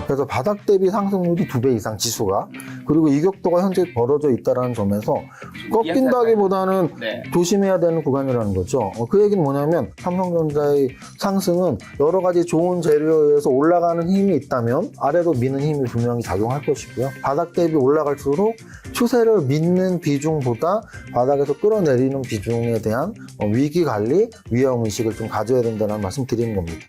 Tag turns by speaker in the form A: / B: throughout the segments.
A: 그래서 바닥 대비 상승률이 2배 이상 지수가. 그리고 이격도가 현재 벌어져 있다는 점에서 꺾인다기보다는
B: 네.
A: 조심해야 되는 구간이라는 거죠. 그 얘기는 뭐냐면 삼성전자의 상승은 여러 가지 좋은 재료에 의해서 올라가는 힘이 있다면 아래로 미는 힘이 분명히 작용할 것이고요. 바닥 대비 올라갈수록 추세를 믿는 비중보다 바닥에서 끌어내리는 비중에 대한 위기 관리, 위험 의식을 좀 가져야 된다는 말씀 드리는 겁니다.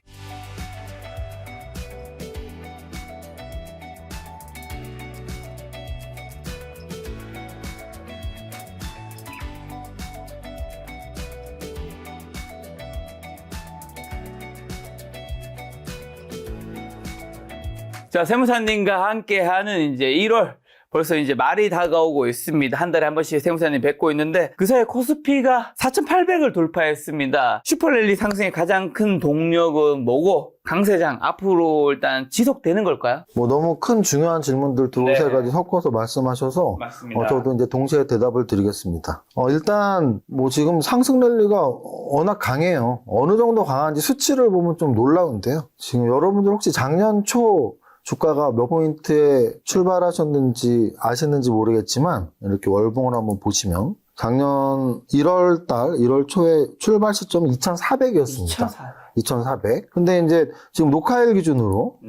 B: 자, 세무사님과 함께하는 이제 1월 벌써 이제 말이 다가오고 있습니다. 한 달에 한 번씩 세무사님 뵙고 있는데 그 사이에 코스피가 4,800을 돌파했습니다. 슈퍼랠리 상승의 가장 큰 동력은 뭐고 강세장 앞으로 일단 지속되는 걸까요?
A: 뭐 너무 큰 중요한 질문들 두세
B: 네.
A: 가지 섞어서 말씀하셔서
B: 맞습니다.
A: 저도 이제 동시에 대답을 드리겠습니다. 일단 뭐 지금 상승 랠리가 워낙 강해요. 어느 정도 강한지 수치를 보면 좀 놀라운데요. 지금 여러분들 혹시 작년 초 주가가 몇 포인트에 출발하셨는지 아시는지 모르겠지만 이렇게 월봉을 한번 보시면 작년 1월 초에 출발 시점이 2,400이었습니다. 2,400. 근데 이제 지금 녹화일 기준으로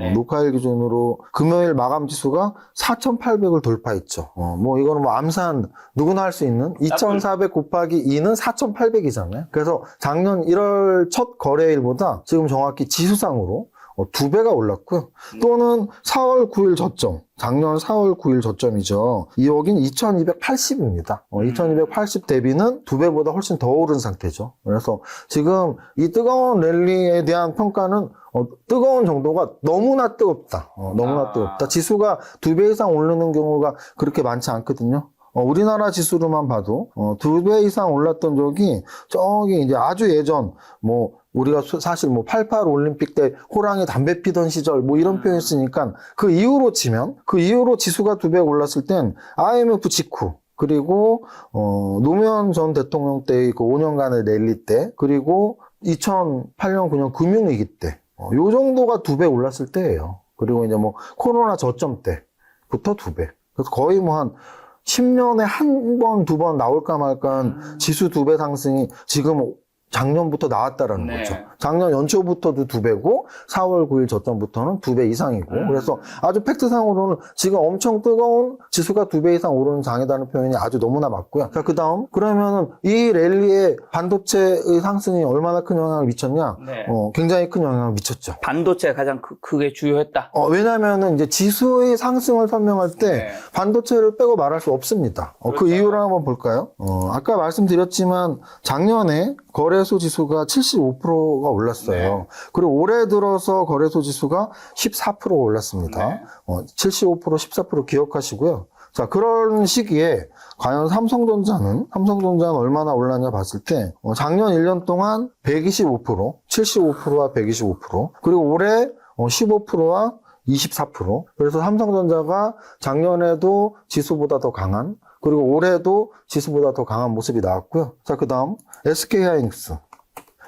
A: 금요일 마감 지수가 4,800을 돌파했죠. 뭐 이거는 뭐 암산 누구나 할 수 있는 2,400 곱하기 2는 4,800이잖아요. 그래서 작년 1월 첫 거래일보다 지금 정확히 지수상으로 2배가 올랐고요. 또는 4월 9일 저점, 작년 4월 9일 저점이죠. 여긴 2280입니다. 2280 대비는 2배보다 훨씬 더 오른 상태죠. 그래서 지금 이 뜨거운 랠리에 대한 평가는 뜨거운 정도가 너무나 뜨겁다. 너무나 뜨겁다. 지수가 2배 이상 오르는 경우가 그렇게 많지 않거든요. 우리나라 지수로만 봐도 2배 이상 올랐던 적이 저기 이제 아주 예전 우리가 사실 88 올림픽 때 호랑이 담배 피던 시절 이런 표현 쓰니까 그 이후로 지수가 2배 올랐을 땐 IMF 직후 그리고 노무현 전 대통령 때의 그 5년간의 랠리 때 그리고 2008년 9년 금융위기 때 요 정도가 2배 올랐을 때예요. 그리고 이제 코로나 저점 때부터 2배. 그래서 거의 한 10년에 한 번, 두 번 나올까 말까한 지수 2배 상승이 지금 작년부터 나왔다라는 거죠. 작년 연초부터도 2배고 4월 9일 저점부터는 2배 이상이고 그래서 아주 팩트상으로는 지금 엄청 뜨거운 지수가 2배 이상 오르는 장이라는 표현이 아주 너무나 맞고요. 자, 그 다음 그러면은 이 랠리에 반도체의 상승이 얼마나 큰 영향을 미쳤냐? 굉장히 큰 영향을 미쳤죠.
B: 반도체가 가장 크게 주요했다.
A: 왜냐면은 이제 지수의 상승을 설명할 때 반도체를 빼고 말할 수 없습니다. 그 이유를 한번 볼까요? 아까 말씀드렸지만 작년에 거래소 지수가 75%가 올랐어요. 그리고 올해 들어서 거래소 지수가 14% 올랐습니다. 75%, 14% 기억하시고요. 자, 그런 시기에 과연 삼성전자는 얼마나 올랐냐 봤을 때 작년 1년 동안 125%, 75%와 125%, 그리고 올해 15%와 24%. 그래서 삼성전자가 작년에도 지수보다 더 강한 그리고 올해도 지수보다 더 강한 모습이 나왔고요. 자, 그 다음 SK하이닉스.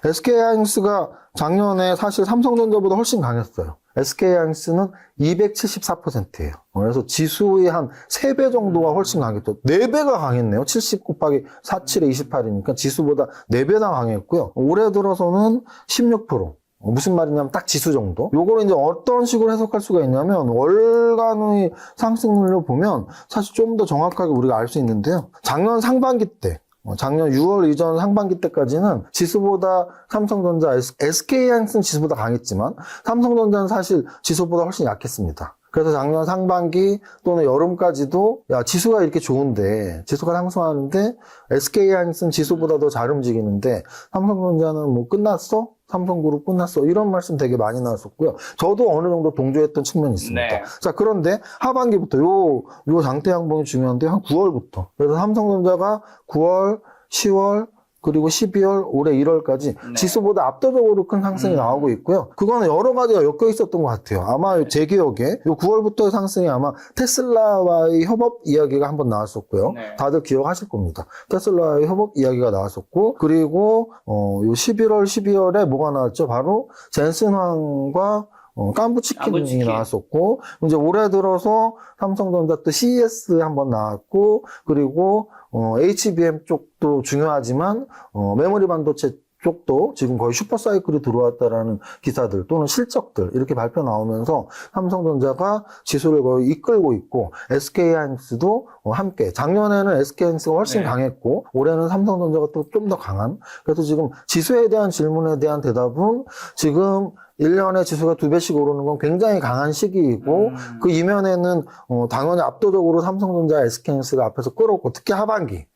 A: SK하이닉스가 작년에 사실 삼성전자보다 훨씬 강했어요. SK하이닉스는 274%예요. 그래서 지수의 한 3배 정도가 훨씬 강했죠. 4배가 강했네요. 70 곱하기 47에 28이니까 지수보다 4배나 강했고요. 올해 들어서는 16%. 무슨 말이냐면 딱 지수 정도. 요거를 이제 어떤 식으로 해석할 수가 있냐면 월간의 상승률로 보면 사실 좀 더 정확하게 우리가 알 수 있는데요. 작년 상반기 때 작년 6월 이전 상반기 때까지는 지수보다 삼성전자, SK하이닉스는 지수보다 강했지만 삼성전자는 사실 지수보다 훨씬 약했습니다. 그래서 작년 상반기 또는 여름까지도 지수가 이렇게 좋은데 지수가 상승하는데 SK하이닉스는 지수보다 더 잘 움직이는데 삼성전자는 끝났어? 삼성그룹 끝났어? 이런 말씀 되게 많이 나왔었고요. 저도 어느 정도 동조했던 측면이 있습니다. 자, 그런데 하반기부터 요 장대 양봉이 중요한데 한 9월부터. 그래서 삼성전자가 9월, 10월, 그리고 12월, 올해 1월까지 지수보다 압도적으로 큰 상승이 나오고 있고요. 그거는 여러 가지가 엮여 있었던 것 같아요. 아마 제 기억에 요 9월부터의 상승이 아마 테슬라와의 협업 이야기가 한번 나왔었고요. 다들 기억하실 겁니다. 테슬라와의 협업 이야기가 나왔었고, 그리고 요 11월, 12월에 뭐가 나왔죠? 바로 젠슨황과 깐부치킨이
B: 깐부치킨.
A: 나왔었고, 이제 올해 들어서 삼성전자 또 CES 한번 나왔고, 그리고 HBM 쪽도 중요하지만 메모리 반도체 쪽도 지금 거의 슈퍼사이클이 들어왔다라는 기사들 또는 실적들 이렇게 발표 나오면서 삼성전자가 지수를 거의 이끌고 있고, SK하이닉스도 함께, 작년에는 SK하이닉스가 훨씬
B: 네.
A: 강했고 올해는 삼성전자가 또 좀 더 강한, 그래서 지금 지수에 대한 질문에 대한 대답은 지금 1년에 지수가 2배씩 오르는 건 굉장히 강한 시기이고, 그 이면에는 당연히 압도적으로 삼성전자, SK하이닉스가 앞에서 끌었고, 특히 하반기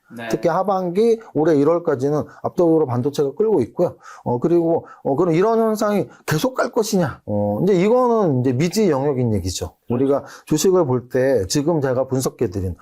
A: 올해 1월까지는 압도적으로 반도체가 끌고 있고요. 그리고 그럼 이런 현상이 계속 갈 것이냐? 이제 이거는 이제 미지 영역인 얘기죠. 우리가 주식을 볼 때 지금 제가 분석해드린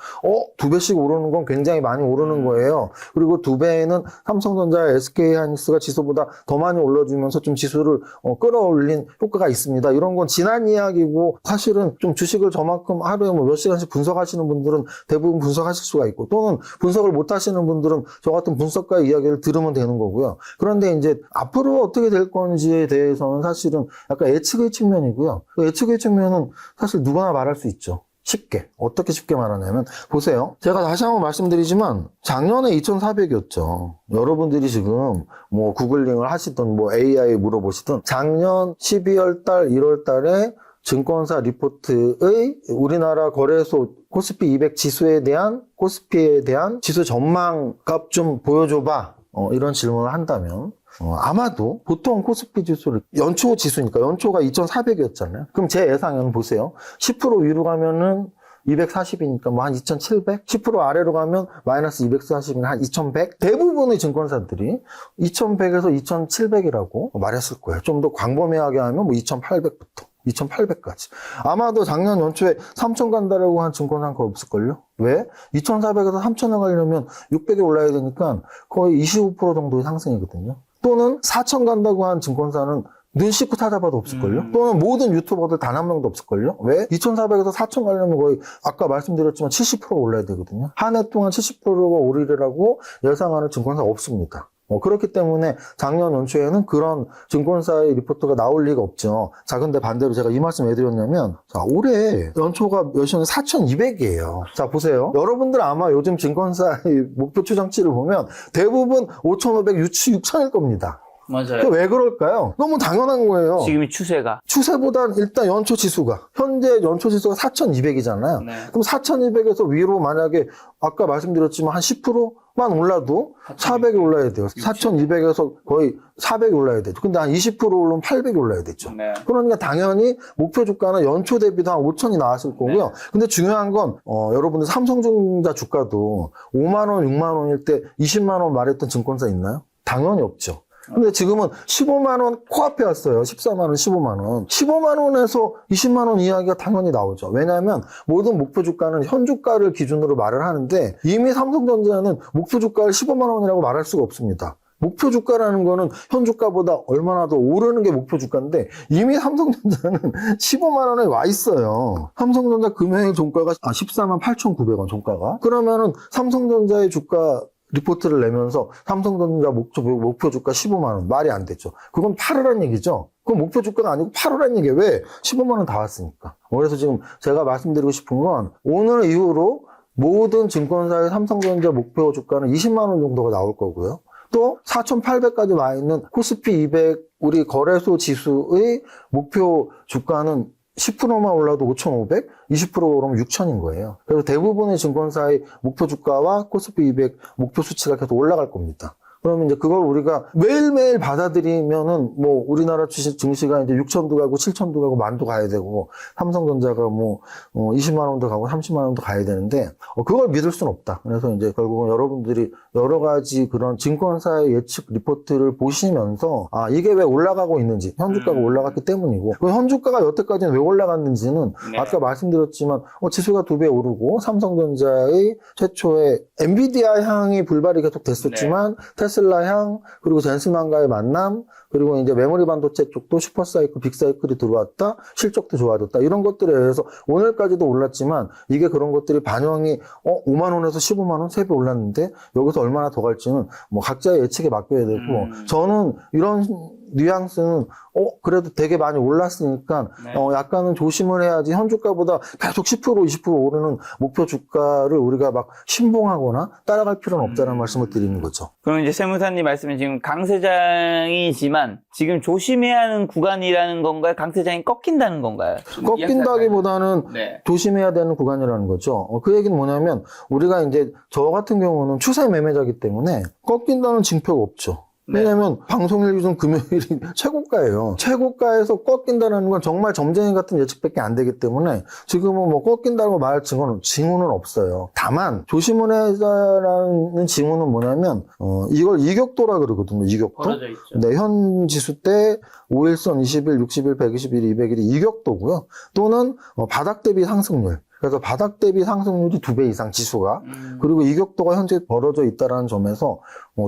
A: 2배씩 오르는 건 굉장히 많이 오르는 거예요. 그리고 2배는 삼성전자, SK하이닉스가 지수보다 더 많이 올려주면서 좀 지수를 끌어올린 효과가 있습니다. 이런 건 지난 이야기고, 사실은 좀 주식을 저만큼 하루에 뭐 몇 시간씩 분석하시는 분들은 대부분 분석하실 수가 있고, 또는 분석을 못 하시는 분들은 저 같은 분석가의 이야기를 들으면 되는 거고요. 그런데 이제 앞으로 어떻게 될 건지에 대해서는 사실은 약간 예측의 측면이고요. 그 예측의 측면은 사실 누구나 말할 수 있죠. 쉽게. 어떻게 쉽게 말하냐면, 보세요. 제가 다시 한번 말씀드리지만, 작년에 2,400이었죠. 여러분들이 지금 뭐 구글링을 하시든 뭐 AI 물어보시든, 작년 12월 달, 1월 달에 증권사 리포트의 우리나라 거래소 코스피 200 지수에 대한, 코스피에 대한 지수 전망값 좀 보여줘봐. 이런 질문을 한다면, 아마도 보통 코스피 지수를 연초 지수니까 연초가 2,400이었잖아요. 그럼 제 예상은 보세요. 10% 위로 가면은 240이니까 뭐 한 2,700? 10% 아래로 가면 마이너스 240이면 한 2,100? 대부분의 증권사들이 2,100에서 2,700이라고 말했을 거예요. 좀 더 광범위하게 하면 뭐 2,800부터 2,800까지. 아마도 작년 연초에 3,000 간다라고 한 증권사는 거의 없을걸요? 왜? 2,400에서 3,000을 가려면 600에 올라야 되니까 거의 25% 정도의 상승이거든요. 또는 4,000 간다고 한 증권사는 눈 씻고 찾아봐도 없을걸요? 또는 모든 유튜버들 단 한 명도 없을걸요? 왜? 2,400에서 4,000 가려면 거의 아까 말씀드렸지만 70% 올라야 되거든요. 한 해 동안 70%가 오르리라고 예상하는 증권사가 없습니다. 그렇기 때문에 작년 연초에는 그런 증권사의 리포트가 나올 리가 없죠. 자, 근데 반대로 제가 이 말씀 왜 드렸냐면, 자, 올해 연초가 몇이었는데 4,200이에요. 자, 보세요. 여러분들 아마 요즘 증권사의 목표 추정치를 보면 대부분 5,500, 6,000일 겁니다.
B: 맞아요.
A: 왜 그럴까요? 너무 당연한 거예요.
B: 지금이 추세가.
A: 추세보단 일단 연초 지수가, 현재 연초 지수가 4,200이잖아요.
B: 네.
A: 그럼 4,200에서 위로 만약에 아까 말씀드렸지만 한 10%만 올라도 400이 올라야 돼요. 4,200에서 거의 400이 올라야 되죠. 근데 한 20% 오르면 800이 올라야 되죠.
B: 네.
A: 그러니까 당연히 목표 주가는 연초 대비도 한 5,000이 나왔을 거고요.
B: 네.
A: 근데 중요한 건 여러분들 삼성전자 주가도 5만 원, 6만 원일 때 20만 원 말했던 증권사 있나요? 당연히 없죠. 근데 지금은 15만 원 코앞에 왔어요. 14만 원, 15만 원. 15만 원에서 20만 원 이야기가 당연히 나오죠. 왜냐하면 모든 목표 주가는 현 주가를 기준으로 말을 하는데, 이미 삼성전자는 목표 주가를 15만 원이라고 말할 수가 없습니다. 목표 주가라는 거는 현 주가보다 얼마나 더 오르는 게 목표 주가인데, 이미 삼성전자는 15만 원에 와 있어요. 삼성전자 금요일 종가가 14만 8,900원 종가가. 그러면은 삼성전자의 주가 리포트를 내면서 삼성전자 목표 주가 15만 원. 말이 안 되죠. 그건 팔으란 얘기죠. 그건 목표 주가가 아니고 팔으란 얘기예요. 왜? 15만 원 다 왔으니까. 그래서 지금 제가 말씀드리고 싶은 건, 오늘 이후로 모든 증권사의 삼성전자 목표 주가는 20만 원 정도가 나올 거고요. 또 4,800까지 와 있는 코스피 200 우리 거래소 지수의 목표 주가는 10%만 올라도 5,500, 20% 오르면 6,000인 거예요. 그래서 대부분의 증권사의 목표 주가와 코스피 200 목표 수치가 계속 올라갈 겁니다. 그러면 이제 그걸 우리가 매일매일 받아들이면은 뭐 우리나라 주식 증시가 이제 6천도 가고 7천도 가고 만도 가야 되고, 삼성전자가 뭐 20만 원도 가고 30만 원도 가야 되는데 그걸 믿을 수는 없다. 그래서 이제 결국은 여러분들이 여러 가지 그런 증권사의 예측 리포트를 보시면서 이게 왜 올라가고 있는지, 현주가가 올라갔기 때문이고, 그 현주가가 여태까지는 왜 올라갔는지는
B: 네.
A: 아까 말씀드렸지만 지수가 2배 오르고 삼성전자의 최초의 엔비디아 향이 불발이 계속 됐었지만 테슬라 향, 그리고 젠슨왕과의 만남, 그리고 이제 메모리 반도체 쪽도 슈퍼사이클, 빅사이클이 들어왔다, 실적도 좋아졌다, 이런 것들에 의해서 오늘까지도 올랐지만, 이게 그런 것들이 반영이 5만 원에서 15만 원 3배 올랐는데 여기서 얼마나 더 갈지는 뭐 각자의 예측에 맡겨야 되고, 저는 이런 뉘앙스는 그래도 되게 많이 올랐으니까
B: 네.
A: 약간은 조심을 해야지 현주가보다 계속 10% 20% 오르는 목표 주가를 우리가 막 신봉하거나 따라갈 필요는 없다는 말씀을 드리는 거죠.
B: 그럼 이제 세무사님 말씀은 지금 강세장이지만 지금 조심해야 하는 구간이라는 건가요? 강세장이 꺾인다는 건가요?
A: 꺾인다기보다는
B: 네.
A: 조심해야 되는 구간이라는 거죠. 그 얘기는 뭐냐면 우리가 이제 저 같은 경우는 추세 매매자기 때문에 꺾인다는 징표가 없죠.
B: 네.
A: 왜냐하면 방송일 기준 금요일이 최고가예요. 최고가에서 꺾인다는 건 정말 점쟁이 같은 예측밖에 안 되기 때문에 지금은 뭐 꺾인다고 말할 징후는 없어요. 다만 조심을 해야라는 징후는 뭐냐면 이걸 이격도라 그러거든요. 이격도.
B: 벌어져 있죠.
A: 네, 현 지수 때 5일선 20일, 60일, 120일, 200일이 이격도고요. 또는 바닥 대비 상승률. 그래서 바닥 대비 상승률이 2배 이상 지수가 그리고 이격도가 현재 벌어져 있다는 점에서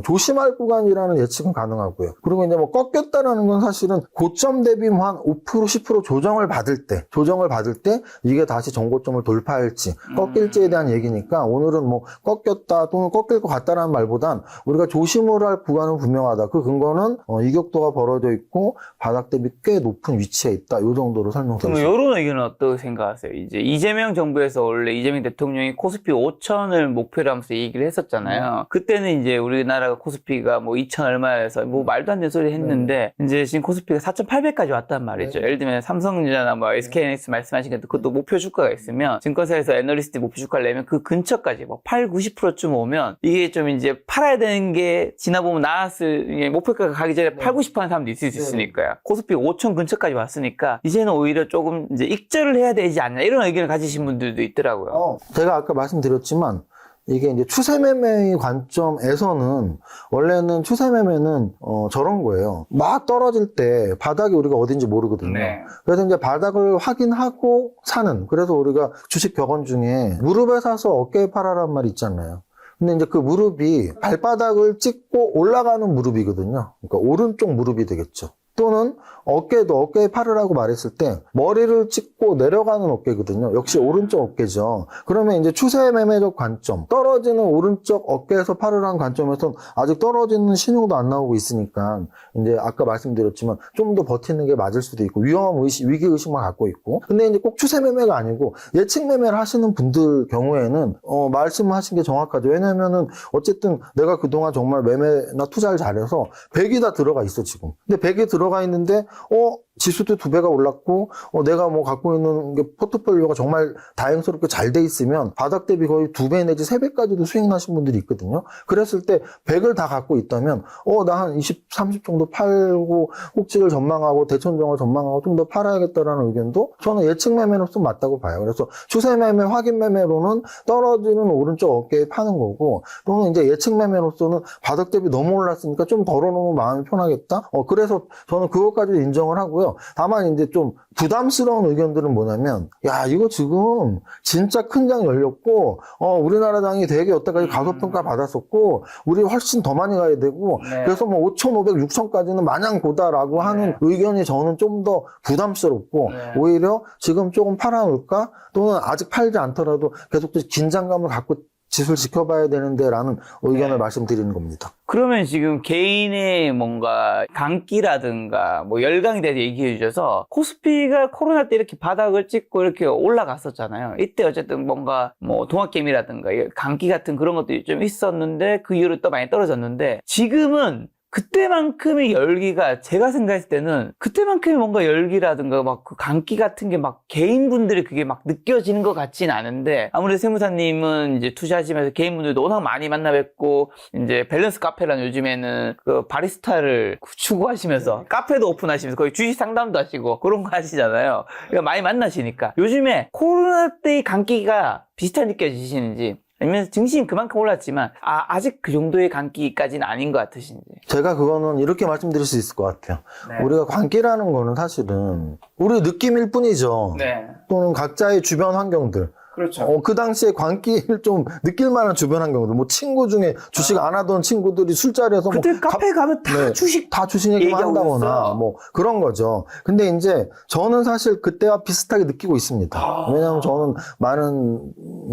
A: 조심할 구간이라는 예측은 가능하고요. 그리고 이제 뭐 꺾였다라는 건 사실은 고점 대비 한 5% 10% 조정을 받을 때 이게 다시 전고점을 돌파할지 꺾일지에 대한 얘기니까 오늘은 뭐 꺾였다 또는 꺾일 것 같다라는 말보단 우리가 조심을 할 구간은 분명하다. 그 근거는 이격도가 벌어져 있고 바닥 대비 꽤 높은 위치에 있다. 이 정도로
B: 그럼
A: 설명드리겠습니다.
B: 이런 의견은 어떻게 생각하세요? 이제 이재명 정부에서 원래 이재명 대통령이 코스피 5천을 목표로 하면서 얘기를 했었잖아요. 그때는 이제 우리나라가 코스피가 뭐 2천 얼마에서 뭐 말도 안 되는 소리 했는데 이제 지금 코스피가 4,800까지 왔단 말이죠. 예를 들면 삼성전자나 뭐 SK하이닉스 말씀하신 게 그것도 목표 주가가 있으면 증권사에서 애널리스트 목표 주가를 내면 그 근처까지 뭐 8, 90%쯤 오면 이게 좀 이제 팔아야 되는 게 지나보면 나왔을 목표가가 가기 전에 8, 90% 하는 사람도 있을 수 있으니까요. 코스피 5천 근처까지 왔으니까 이제는 오히려 조금 이제 익절을 해야 되지 않냐 이런 의견을 가지신 분들도 있더라고요.
A: 제가 아까 말씀드렸지만 이게 이제 추세 매매의 관점에서는 원래는 추세 매매는 저런 거예요. 막 떨어질 때 바닥이 우리가 어딘지 모르거든요.
B: 네.
A: 그래서 이제 바닥을 확인하고 사는. 그래서 우리가 주식 격언 중에 무릎에 사서 어깨에 팔아란 말 있잖아요. 근데 이제 그 무릎이 발바닥을 찍고 올라가는 무릎이거든요. 그러니까 오른쪽 무릎이 되겠죠. 또는 어깨에 팔으라고 말했을 때 머리를 찍고 내려가는 어깨거든요. 역시 오른쪽 어깨죠. 그러면 이제 추세 매매적 관점, 떨어지는 오른쪽 어깨에서 팔으라는 관점에서는 아직 떨어지는 신호도 안 나오고 있으니까 이제 아까 말씀드렸지만 좀 더 버티는 게 맞을 수도 있고 위험 의식, 위기 의식만 갖고 있고. 근데 이제 꼭 추세 매매가 아니고 예측 매매를 하시는 분들 경우에는 말씀하신 게 정확하죠. 왜냐면은 어쨌든 내가 그동안 정말 매매나 투자를 잘해서 100이 다 들어가 있어 지금. 근데 100이 들어가 있는데 지수도 2배가 올랐고 내가 뭐 갖고 있는 게 포트폴리오가 정말 다행스럽게 잘 돼 있으면 바닥 대비 거의 2배 내지 3배까지도 수익 나신 분들이 있거든요. 그랬을 때 100을 다 갖고 있다면 나 한 20, 30 정도 팔고 꼭지를 전망하고 대천정을 전망하고 좀 더 팔아야겠다라는 의견도 저는 예측 매매로서 맞다고 봐요. 그래서 추세 매매, 확인 매매로는 떨어지는 오른쪽 어깨에 파는 거고 또는 이제 예측 매매로서는 바닥 대비 너무 올랐으니까 좀 덜어놓으면 마음이 편하겠다. 그래서 저는 그것까지도 인정을 하고요. 다만 이제 좀 부담스러운 의견들은 뭐냐면 이거 지금 진짜 큰 장 열렸고 우리나라 장이 되게 여태까지 가소평가 받았었고 우리 훨씬 더 많이 가야 되고 그래서 뭐 5,500, 6,000까지는 마냥 고다라고 하는 의견이 저는 좀 더 부담스럽고 오히려 지금 조금 팔아놓을까 또는 아직 팔지 않더라도 계속 긴장감을 갖고 지수를 지켜봐야 되는데 라는 의견을 말씀드리는 겁니다.
B: 그러면 지금 개인의 뭔가 강기라든가 뭐 열강에 대해서 얘기해 주셔서 코스피가 코로나 때 이렇게 바닥을 찍고 이렇게 올라갔었잖아요. 이때 어쨌든 뭔가 뭐 동학개미라든가 강기 같은 그런 것도 좀 있었는데 그 이후로 또 많이 떨어졌는데 지금은 그때만큼의 열기가 제가 생각했을 때는 그때만큼의 뭔가 열기라든가 막 그 강기 같은 게 막 개인분들이 그게 막 느껴지는 것 같진 않은데 아무래도 세무사님은 이제 투자하시면서 개인분들도 워낙 많이 만나 뵙고 이제 밸런스 카페라는 요즘에는 그 바리스타를 추구하시면서 카페도 오픈하시면서 거의 주식 상담도 하시고 그런 거 하시잖아요. 그러니까 많이 만나시니까 요즘에 코로나 때의 강기가 비슷하게 느껴지시는지 아니면 증시는 그만큼 올랐지만 아직 그 정도의 강기까지는 아닌 것 같으신지.
A: 제가 그거는 이렇게 말씀드릴 수 있을 것 같아요. 우리가 강기라는 거는 사실은 우리 느낌일 뿐이죠. 또는 각자의 주변 환경들.
B: 그렇죠.
A: 그 당시에 광기를 좀 느낄 만한 주변 환경들, 뭐 친구 중에 주식 안 하던 친구들이 술자리에서
B: 그때
A: 뭐
B: 카페 가면 다
A: 네,
B: 주식
A: 다 주식 얘기만
B: 얘기하고
A: 한다거나
B: 있었어요.
A: 뭐 그런 거죠. 근데 이제 저는 사실 그때와 비슷하게 느끼고 있습니다. 왜냐하면 저는 많은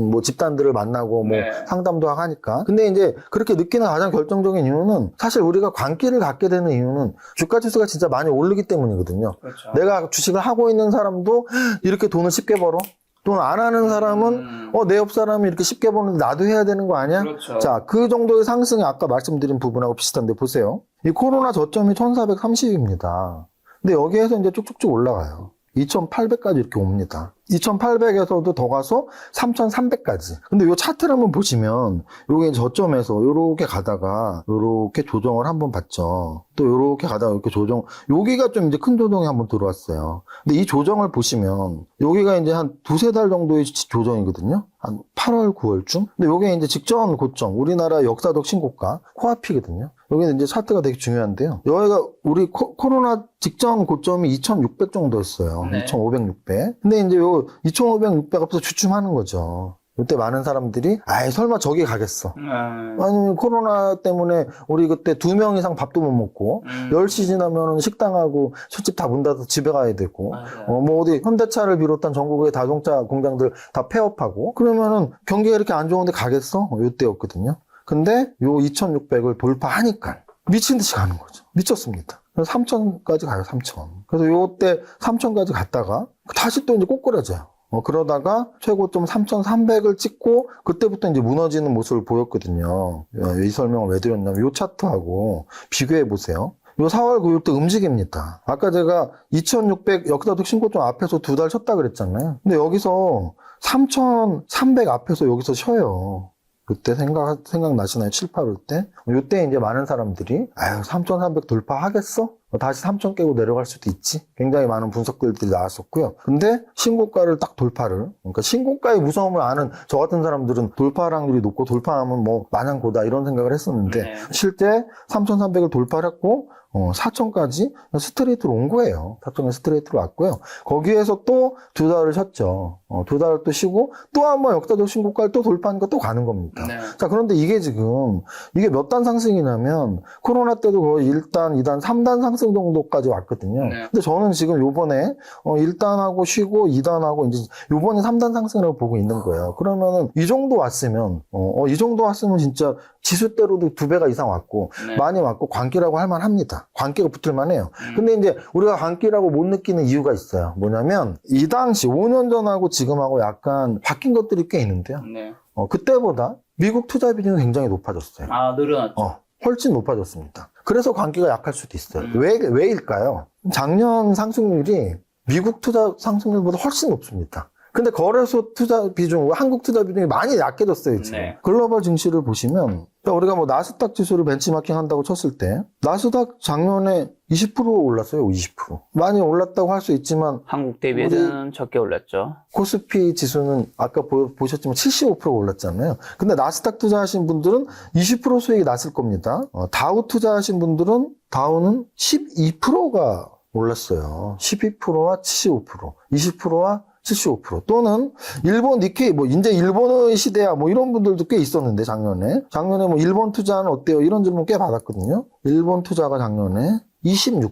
A: 뭐 집단들을 만나고 뭐
B: 네.
A: 상담도 하고 하니까. 근데 이제 그렇게 느끼는 가장 결정적인 이유는 사실 우리가 광기를 갖게 되는 이유는 주가 지수가 진짜 많이 오르기 때문이거든요.
B: 그렇죠.
A: 내가 주식을 하고 있는 사람도 이렇게 돈을 쉽게 벌어? 돈 안 하는 사람은 내 옆 사람이 이렇게 쉽게 버는데 나도 해야 되는 거 아니야?
B: 그렇죠.
A: 자, 그 정도의 상승이 아까 말씀드린 부분하고 비슷한데 보세요. 이 코로나 저점이 1430입니다. 근데 여기에서 이제 쭉쭉쭉 올라가요. 2800까지 이렇게 옵니다. 2800에서도 더 가서 3300까지. 근데 이 차트를 한번 보시면 요게 저점에서 요렇게 가다가 요렇게 조정을 한번 봤죠. 또 요렇게 가다가 이렇게 조정, 여기가 좀 이제 큰 조정이 한번 들어왔어요. 근데 이 조정을 보시면 여기가 이제 한 두세 달 정도의 조정이거든요. 한 8월, 9월쯤. 근데 요게 이제 직전 고점, 우리나라 역사적 신고가 코앞이거든요. 여기는 이제 차트가 되게 중요한데요. 여기가 우리 코로나 직전 고점이 2600 정도였어요.
B: 네.
A: 2500, 600. 근데 이제 요 2500, 600 앞에서 주춤하는 거죠. 이때 많은 사람들이 아이 설마 저기 가겠어. 아니면 코로나 때문에 우리 그때 2명 이상 밥도 못 먹고 10시 지나면 식당하고 술집 다 문 닫아서 집에 가야 되고 뭐 어디 현대차를 비롯한 전국의 자동차 공장들 다 폐업하고 그러면은 경기가 이렇게 안 좋은데 가겠어? 이때였거든요. 근데 요 2600을 돌파하니까 미친 듯이 가는 거죠. 미쳤습니다. 그래서 3000까지 가요, 3000. 그래서 요때 3000까지 갔다가 다시 또 이제 꼬꾸라져요. 그러다가 최고점 3,300을 찍고 그때부터 이제 무너지는 모습을 보였거든요. 이 설명을 왜 드렸냐면 이 차트하고 비교해 보세요. 요 4월 9일 때 움직입니다. 아까 제가 2,600 역사적 신고점 앞에서 2달 쉬었다 그랬잖아요. 근데 여기서 3,300 앞에서 여기서 쉬어요. 그때 생각나시나요? 7, 8월 때? 이때 이제 많은 사람들이, 3,300 돌파하겠어? 다시 3,000 깨고 내려갈 수도 있지? 굉장히 많은 분석들이 나왔었고요. 근데 신고가를 딱 돌파를, 그러니까 신고가의 무서움을 아는 저 같은 사람들은 돌파 확률이 높고 돌파하면 뭐 마냥 고다 이런 생각을 했었는데,
B: 네.
A: 실제 3,300을 돌파를 했고, 4,000까지 스트레이트로 온 거예요. 4,000에 스트레이트로 왔고요. 거기에서 또 2달을 쉬었죠. 2달을 또 쉬고 또 한번 역사적 신고가를 또 돌파하니까 또 가는 겁니다.
B: 네.
A: 자, 그런데 이게 지금 이게 몇 단 상승이냐면 코로나 때도 거의 1단, 2단, 3단 상승 정도까지 왔거든요.
B: 네.
A: 근데 저는 지금 요번에 1단하고 쉬고 2단하고 이제 요번에 3단 상승이라고 보고 있는 거예요. 그러면은 이 정도 왔으면 이 정도 왔으면 진짜 지수대로도 2배가 이상 왔고
B: 네.
A: 많이 왔고 광기라고 할 만합니다. 광기가 붙을만 해요. 근데 이제 우리가 광기라고 못 느끼는 이유가 있어요. 뭐냐면 이 당시 5년 전하고 지금하고 약간 바뀐 것들이 꽤 있는데요.
B: 네.
A: 그때보다 미국 투자 비중이 굉장히 높아졌어요.
B: 늘어났죠.
A: 훨씬 높아졌습니다. 그래서 광기가 약할 수도 있어요. 왜일까요? 작년 상승률이 미국 투자 상승률보다 훨씬 높습니다. 근데 거래소 투자 비중, 한국 투자 비중이 많이 약해졌어요, 지금.
B: 네.
A: 글로벌 증시를 보시면, 우리가 뭐 나스닥 지수를 벤치마킹 한다고 쳤을 때, 나스닥 작년에 20% 올랐어요, 20%. 많이 올랐다고 할 수 있지만,
B: 한국 대비해서는 적게 올랐죠.
A: 코스피 지수는 아까 보셨지만 75% 올랐잖아요. 근데 나스닥 투자하신 분들은 20% 수익이 났을 겁니다. 다우 투자하신 분들은 다우는 12%가 올랐어요. 12%와 75%, 20%와 75% 또는 일본 니케이 뭐 이제 일본의 시대야 뭐 이런 분들도 꽤 있었는데 작년에 뭐 일본 투자는 어때요? 이런 질문 꽤 받았거든요. 일본 투자가 작년에 26%,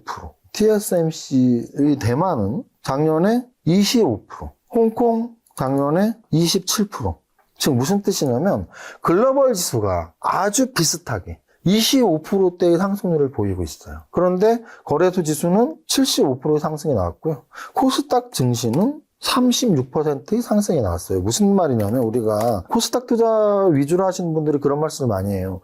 A: TSMC의 대만은 작년에 25%, 홍콩 작년에 27%. 지금 무슨 뜻이냐면 글로벌 지수가 아주 비슷하게 25%대의 상승률을 보이고 있어요. 그런데 거래소 지수는 75%의 상승이 나왔고요. 코스닥 증시는 36%의 상승이 나왔어요. 무슨 말이냐면 우리가 코스닥 투자 위주로 하시는 분들이 그런 말씀을 많이 해요.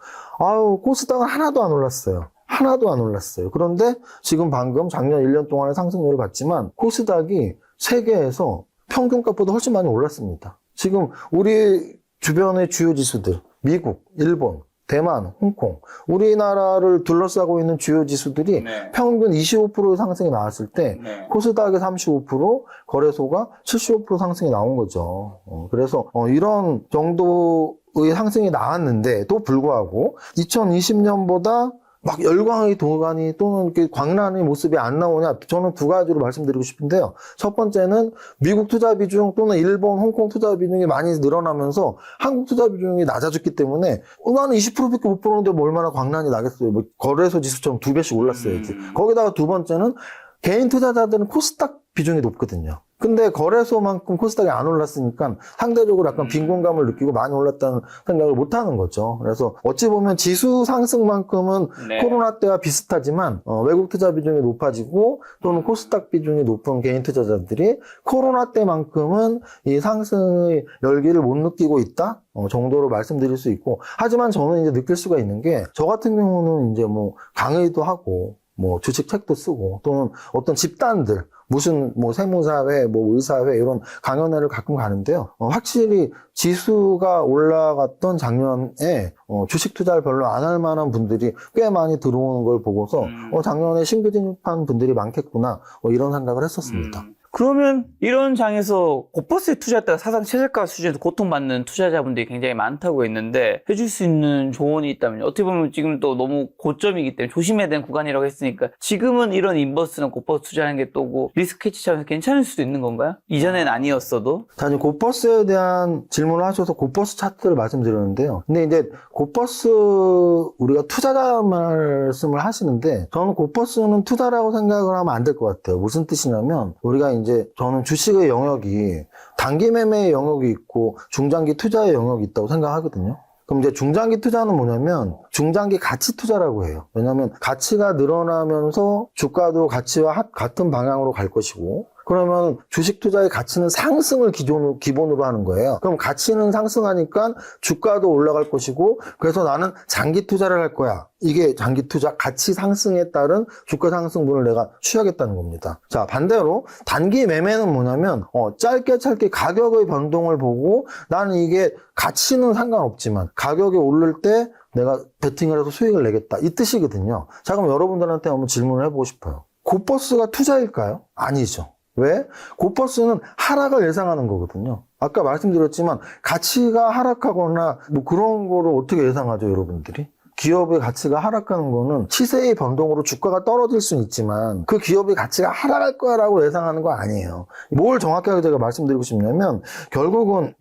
A: 코스닥은 하나도 안 올랐어요. 하나도 안 올랐어요. 그런데 지금 방금 작년 1년 동안의 상승률을 봤지만 코스닥이 세계에서 평균값보다 훨씬 많이 올랐습니다. 지금 우리 주변의 주요 지수들, 미국, 일본, 대만, 홍콩, 우리나라를 둘러싸고 있는 주요 지수들이
B: 네.
A: 평균 25%의 상승이 나왔을 때
B: 네.
A: 코스닥의 35%, 거래소가 75% 상승이 나온 거죠. 그래서 이런 정도의 상승이 나왔는데도 불구하고 2020년보다 막 열광의 도가니 또는 이렇게 광란의 모습이 안 나오냐? 저는 두 가지로 말씀드리고 싶은데요. 첫 번째는 미국 투자 비중 또는 일본, 홍콩 투자 비중이 많이 늘어나면서 한국 투자 비중이 낮아졌기 때문에 나는 20%밖에 못 보는데 뭐 얼마나 광란이 나겠어요. 뭐 거래소 지수처럼 2배씩 올랐어야지. 거기다가 두 번째는 개인 투자자들은 코스닥 비중이 높거든요. 근데 거래소만큼 코스닥이 안 올랐으니까 상대적으로 약간 빈곤감을 느끼고 많이 올랐다는 생각을 못 하는 거죠. 그래서 어찌 보면 지수 상승만큼은
B: 네.
A: 코로나 때와 비슷하지만 외국 투자 비중이 높아지고 또는 코스닥 비중이 높은 개인 투자자들이 코로나 때만큼은 이 상승의 열기를 못 느끼고 있다 정도로 말씀드릴 수 있고, 하지만 저는 이제 느낄 수가 있는 게, 저 같은 경우는 이제 뭐 강의도 하고 뭐 주식 책도 쓰고 또는 어떤 집단들 무슨 뭐 세무사회, 뭐 의사회 이런 강연회를 가끔 가는데요. 확실히 지수가 올라갔던 작년에 주식 투자를 별로 안 할 만한 분들이 꽤 많이 들어오는 걸 보고서 작년에 신규 진입한 분들이 많겠구나 이런 생각을 했었습니다.
B: 그러면 이런 장에서 고버스에 투자했다가 사상 최저가 수준에서 고통받는 투자자분들이 굉장히 많다고 했는데, 해줄 수 있는 조언이 있다면, 어떻게 보면 지금 또 너무 고점이기 때문에 조심해야 되는 구간이라고 했으니까 지금은 이런 인버스나 고버스 투자하는 게 또고 리스크 캐치 차원에서 괜찮을 수도 있는 건가요? 이전엔 아니었어도.
A: 자, 이제 고버스에 대한 질문을 하셔서 고버스 차트를 말씀드렸는데요. 근데 이제 고버스 우리가 투자자 말씀을 하시는데, 저는 고버스는 투자라고 생각을 하면 안 될 것 같아요. 무슨 뜻이냐면, 우리가 이제 저는 주식의 영역이 단기 매매의 영역이 있고 중장기 투자의 영역이 있다고 생각하거든요. 그럼 이제 중장기 투자는 뭐냐면 중장기 가치 투자라고 해요. 왜냐하면 가치가 늘어나면서 주가도 가치와 같은 방향으로 갈 것이고, 그러면 주식 투자의 가치는 상승을 기본으로 하는 거예요. 그럼 가치는 상승하니까 주가도 올라갈 것이고, 그래서 나는 장기 투자를 할 거야. 이게 장기 투자 가치 상승에 따른 주가 상승분을 내가 취하겠다는 겁니다. 자, 반대로 단기 매매는 뭐냐면 짧게 가격의 변동을 보고, 나는 이게 가치는 상관없지만 가격이 오를 때 내가 베팅을 해서 수익을 내겠다, 이 뜻이거든요. 자, 그럼 여러분들한테 한번 질문을 해보고 싶어요. 고버스가 투자일까요? 아니죠. 왜? 고버스는 하락을 예상하는 거거든요. 아까 말씀드렸지만 가치가 하락하거나 뭐 그런 거를 어떻게 예상하죠, 여러분들이? 기업의 가치가 하락하는 거는 시세의 변동으로 주가가 떨어질 수는 있지만 그 기업의 가치가 하락할 거라고 예상하는 거 아니에요. 뭘 정확하게 제가 말씀드리고 싶냐면, 결국은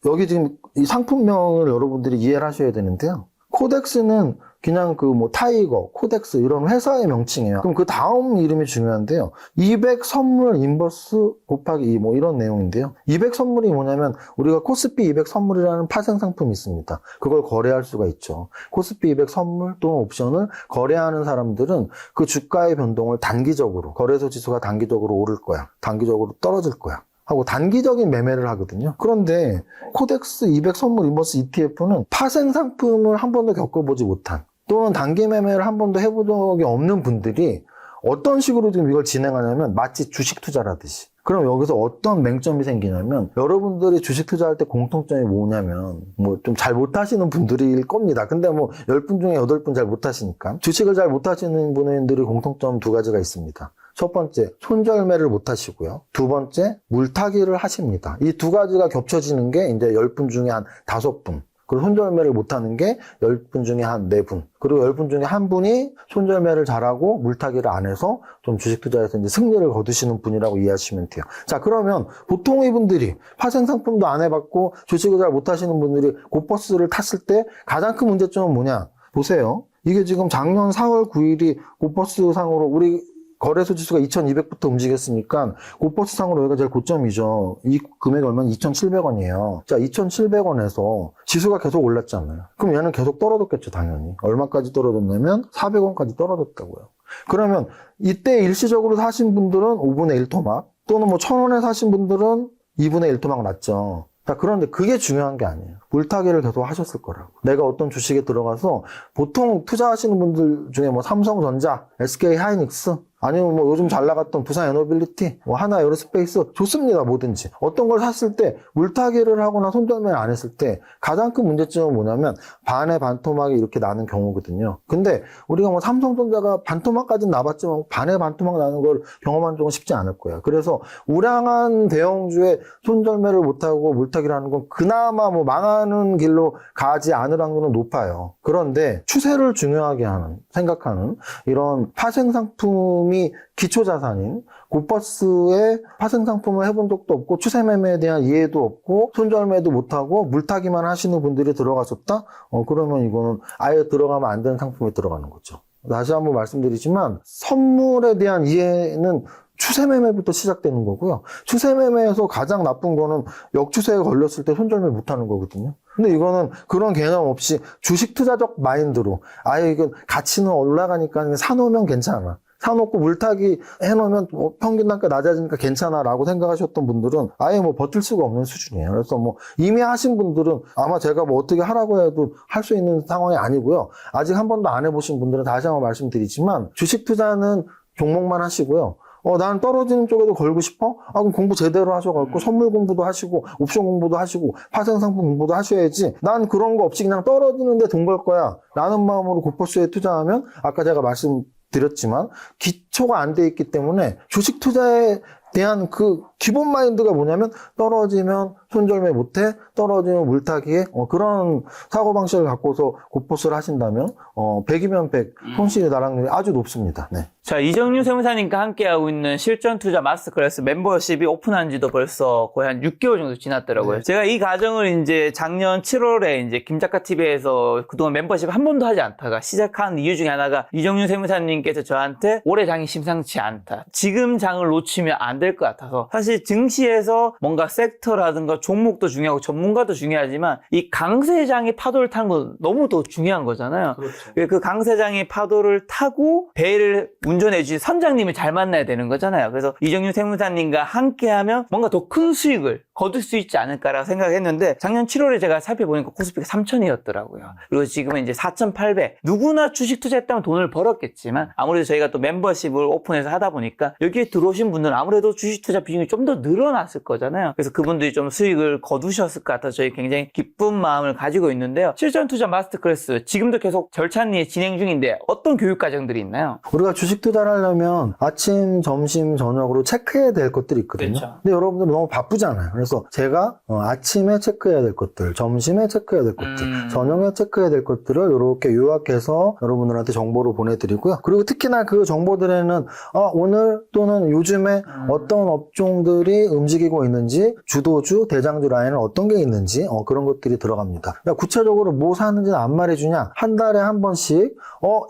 A: 여기 지금 이 상품명을 여러분들이 이해를 하셔야 되는데요. 코덱스는 그냥 타이거, 코덱스 이런 회사의 명칭이에요. 그럼 그 다음 이름이 중요한데요. 200 선물 인버스 곱하기 2 이런 내용인데요. 200 선물이 뭐냐면 우리가 코스피 200 선물이라는 파생 상품이 있습니다. 그걸 거래할 수가 있죠. 코스피 200 선물 또는 옵션을 거래하는 사람들은 그 주가의 변동을 단기적으로, 거래소 지수가 단기적으로 오를 거야, 단기적으로 떨어질 거야 하고 단기적인 매매를 하거든요. 그런데 코덱스 200 선물 인버스 ETF는 파생 상품을 한 번도 겪어보지 못한, 또는 단기 매매를 한 번도 해본 적이 없는 분들이 어떤 식으로 지금 이걸 진행하냐면 마치 주식 투자라듯이. 그럼 여기서 어떤 맹점이 생기냐면, 여러분들이 주식 투자할 때 공통점이 뭐냐면 좀 잘 못하시는 분들일 겁니다. 근데 10분 중에 8분 잘 못하시니까. 주식을 잘 못하시는 분들의 공통점 두 가지가 있습니다. 첫 번째, 손절매를 못 하시고요. 두 번째, 물타기를 하십니다. 이 두 가지가 겹쳐지는 게 이제 10분 중에 한 5분. 그리고 손절매를 못 하는 게 10분 중에 한 4분. 그리고 10분 중에 한 분이 손절매를 잘하고 물타기를 안 해서 좀 주식 투자에서 이제 승리를 거두시는 분이라고 이해하시면 돼요. 자, 그러면 보통 이분들이 파생 상품도 안 해봤고 주식을 잘 못하시는 분들이 고버스를 탔을 때 가장 큰 문제점은 뭐냐? 보세요. 이게 지금 작년 4월 9일이 고버스 상으로 우리 거래소 지수가 2200부터 움직였으니까 고버스 상으로 여기가 제일 고점이죠. 이 금액이 얼마나? 2700원이에요. 자, 2700원에서 지수가 계속 올랐잖아요. 그럼 얘는 계속 떨어졌겠죠, 당연히. 얼마까지 떨어졌냐면 400원까지 떨어졌다고요. 그러면 이때 일시적으로 사신 분들은 5분의 1 토막, 또는 1000원에 사신 분들은 2분의 1 토막 났죠. 자, 그런데 그게 중요한 게 아니에요. 물타기를 계속 하셨을 거라고. 내가 어떤 주식에 들어가서 보통 투자하시는 분들 중에 삼성전자, SK 하이닉스, 아니면 뭐 요즘 잘 나갔던 부산 에너빌리티, 뭐 하나 에어로스페이스 좋습니다. 뭐든지. 어떤 걸 샀을 때 물타기를 하거나 손절매를 안 했을 때 가장 큰 문제점은 뭐냐면 반의 반토막이 이렇게 나는 경우거든요. 근데 우리가 뭐 삼성전자가 반토막까지는 나봤지만 반의 반토막 나는 걸 경험한 적은 쉽지 않을 거예요. 그래서 우량한 대형주에 손절매를 못하고 물타기를 하는 건 그나마 뭐 망하는 길로 가지 않을 확률은 높아요. 그런데 추세를 중요하게 하는, 생각하는 이런 파생상품이 기초자산인 고퍼스의 파생상품을 해본 적도 없고 추세 매매에 대한 이해도 없고 손절매도 못하고 물타기만 하시는 분들이 들어가셨다? 그러면 이거는 아예 들어가면 안 되는 상품에 들어가는 거죠. 다시 한번 말씀드리지만 선물에 대한 이해는 추세 매매부터 시작되는 거고요. 추세 매매에서 가장 나쁜 거는 역추세에 걸렸을 때 손절매 못하는 거거든요. 근데 이거는 그런 개념 없이 주식 투자적 마인드로 아예 이건 가치는 올라가니까 그냥 사놓으면 괜찮아. 사놓고 물타기 해놓으면 평균 단가 낮아지니까 괜찮아 라고 생각하셨던 분들은 아예 뭐 버틸 수가 없는 수준이에요. 그래서 뭐 이미 하신 분들은 아마 제가 뭐 어떻게 하라고 해도 할 수 있는 상황이 아니고요. 아직 한 번도 안 해보신 분들은 다시 한번 말씀드리지만 주식 투자는 종목만 하시고요. 나는 떨어지는 쪽에도 걸고 싶어? 그럼 공부 제대로 하셔갖고 선물 공부도 하시고 옵션 공부도 하시고 파생상품 공부도 하셔야지 난 그런 거 없이 그냥 떨어지는데 돈 벌 거야 라는 마음으로 고퍼스에 투자하면 아까 제가 말씀드렸지만 기초가 안 돼 있기 때문에 주식 투자에 대한 그 기본 마인드가 뭐냐면 떨어지면 손절매 못해, 떨어지면 물타기해 그런 사고방식을 갖고서 고퍼스를 하신다면 100이면 100 손실의 나락률이 아주 높습니다. 네.
B: 자, 이정윤 세무사님과 함께하고 있는 실전투자 마스터클래스 멤버십이 오픈한 지도 벌써 거의 한 6개월 정도 지났더라고요.
A: 네.
B: 제가 이 과정을 이제 작년 7월에 이제 김작가TV에서 그동안 멤버십 한 번도 하지 않다가 시작한 이유 중에 하나가 이정윤 세무사님께서 저한테 올해 장이 심상치 않다. 지금 장을 놓치면 안 될 것 같아서 사실 증시에서 뭔가 섹터라든가 종목도 중요하고 전문가도 중요하지만 이 강세장의 파도를 타는 건 너무 더 중요한 거잖아요.
C: 그렇죠.
B: 그 강세장의 파도를 타고 배를 운전해 주신 선장님을 잘 만나야 되는 거잖아요. 그래서 이정윤 세무사님과 함께하면 뭔가 더 큰 수익을 거둘 수 있지 않을까라고 생각했는데 작년 7월에 제가 살펴보니까 코스피가 3,000이었더라고요. 그리고 지금은 이제 4,800. 누구나 주식 투자했다면 돈을 벌었겠지만 아무래도 저희가 또 멤버십을 오픈해서 하다 보니까 여기에 들어오신 분들은 아무래도 주식 투자 비중이 좀 더 늘어났을 거잖아요. 그래서 그분들이 좀 수익을 거두셨을 것 같아서 저희 굉장히 기쁜 마음을 가지고 있는데요. 실전 투자 마스터 클래스 지금도 계속 절찬리에 진행 중인데 어떤 교육 과정들이 있나요?
A: 우리가 주식 투자를 하려면 아침, 점심, 저녁으로 체크해야 될 것들이 있거든요.
B: 그렇죠.
A: 근데 여러분들 너무 바쁘잖아요. 그래서 제가 아침에 체크해야 될 것들, 점심에 체크해야 될 것들, 저녁에 체크해야 될 것들을 이렇게 요약해서 여러분들한테 정보를 보내드리고요. 그리고 특히나 그 정보들에는 오늘 또는 요즘에 어떤 업종들이 움직이고 있는지, 주도주, 대장주 라인은 어떤 게 있는지 그런 것들이 들어갑니다. 그러니까 구체적으로 뭐 사는지는 안 말해주냐. 한 달에 한 번씩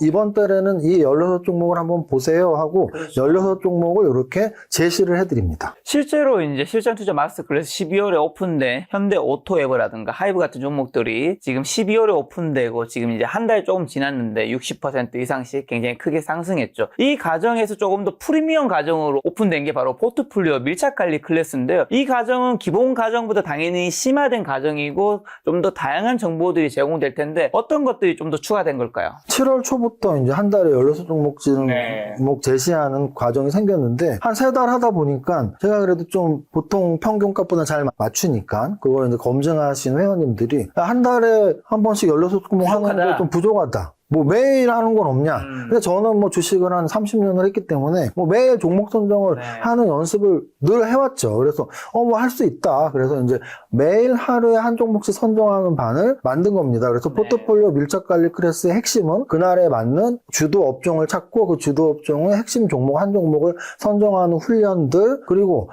A: 이번 달에는 이 16종목을 한번 보세요 하고
B: 그렇죠.
A: 16종목을 이렇게 제시를 해드립니다.
B: 실제로 이제 실전 투자 마스터 클래스 12월에 오픈된 현대 오토웨버라든가 하이브 같은 종목들이 지금 12월에 오픈되고 지금 이제 한 달 조금 지났는데 60% 이상씩 굉장히 크게 상승했죠. 이 과정에서 조금 더 프리미엄 과정으로 오픈된 게 바로 포트폴리오 밀착관리 클래스인데요. 이 과정은 기본 과정보다 당연히 심화된 과정이고 좀 더 다양한 정보들이 제공될 텐데 어떤 것들이 좀 더 추가된 걸까요?
A: 7월 초부터 이제 한 달에 16종목 종목 제시하는 과정이 생겼는데 한 3달 하다 보니까 제가 그래도 좀 보통 평균값보다 잘 맞추니까 그걸 이제 검증하신 회원님들이 한 달에 한 번씩 16종목 하는 게 좀 부족하다. 뭐 매일 하는 건 없냐. 근데 저는 뭐 주식을 한 30년을 했기 때문에 뭐 매일 종목 선정을 하는 연습을 늘 해왔죠. 그래서 뭐 할 수 있다. 그래서 이제 매일 하루에 한 종목씩 선정하는 반을 만든 겁니다. 그래서 포트폴리오 밀착관리 클래스의 핵심은 그날에 맞는 주도 업종을 찾고 그 주도 업종의 핵심 종목 한 종목을 선정하는 훈련들 그리고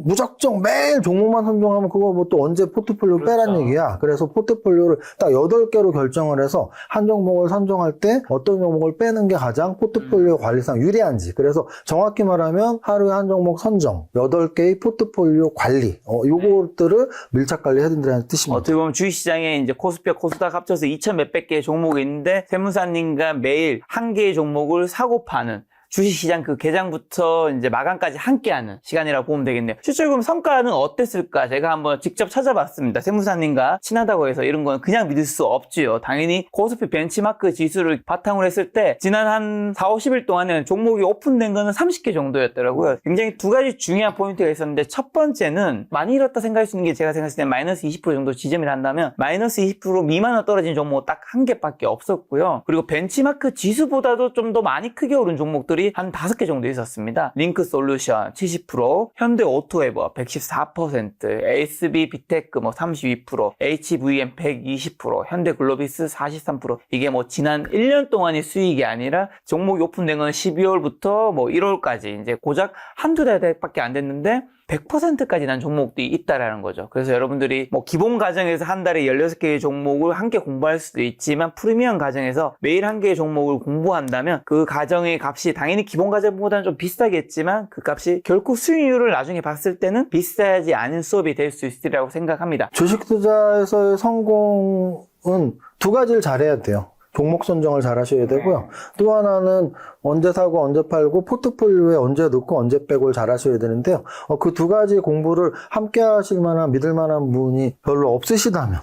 A: 무작정 매일 종목만 선정하면 그거 뭐 또 언제 포트폴리오 빼란 얘기야. 그래서 포트폴리오를 딱 8개로 결정을 해서 한 종목을 선정할 때 어떤 종목을 빼는 게 가장 포트폴리오 관리상 유리한지 그래서 정확히 말하면 하루에 한 종목 선정 8개의 포트폴리오 관리 요것들을 밀착 관리해드린다는 뜻입니다.
B: 어떻게 보면 주식시장에 이제 코스피와 코스닥 합쳐서 2,000 몇백 개의 종목이 있는데 세무사님과 매일 한 개의 종목을 사고 파는 주식시장 그 개장부터 이제 마감까지 함께하는 시간이라고 보면 되겠네요. 실질금 성과는 어땠을까? 제가 한번 직접 찾아봤습니다. 세무사님과 친하다고 해서 이런 건 그냥 믿을 수 없지요. 당연히 코스피 벤치마크 지수를 바탕으로 했을 때 지난 한 4, 50일 동안에는 종목이 오픈된 거는 30개 정도였더라고요. 굉장히 두 가지 중요한 포인트가 있었는데 첫 번째는 많이 잃었다 생각할 수 있는 게 제가 생각했을 때 마이너스 20% 정도 지점을 한다면 마이너스 20% 미만으로 떨어진 종목 딱 한 개밖에 없었고요. 그리고 벤치마크 지수보다도 좀 더 많이 크게 오른 종목들이 한 5개 정도 있었습니다. 링크솔루션 70%, 현대오토웨버 114%, SB 비테크 뭐 32%, HVM 120%, 현대글로비스 43%. 이게 뭐 지난 1년 동안의 수익이 아니라 종목이 오픈된 건 12월부터 뭐 1월까지 이제 고작 한두 달밖에 안 됐는데 100%까지 난 종목들이 있다라는 거죠. 그래서 여러분들이 뭐 기본 과정에서 한 달에 16개의 종목을 함께 공부할 수도 있지만 프리미엄 과정에서 매일 한 개의 종목을 공부한다면 그 과정의 값이 당연히 기본 과정보다는 좀 비싸겠지만 그 값이 결코 수익률을 나중에 봤을 때는 비싸지 않은 수업이 될 수 있으리라고 생각합니다.
A: 주식 투자에서의 성공은 두 가지를 잘해야 돼요. 종목 선정을 잘 하셔야 되고요. 또 하나는 언제 사고 언제 팔고 포트폴리오에 언제 넣고 언제 빼고를 잘 하셔야 되는데요. 그 두 가지 공부를 함께 하실 만한 믿을 만한 분이 별로 없으시다면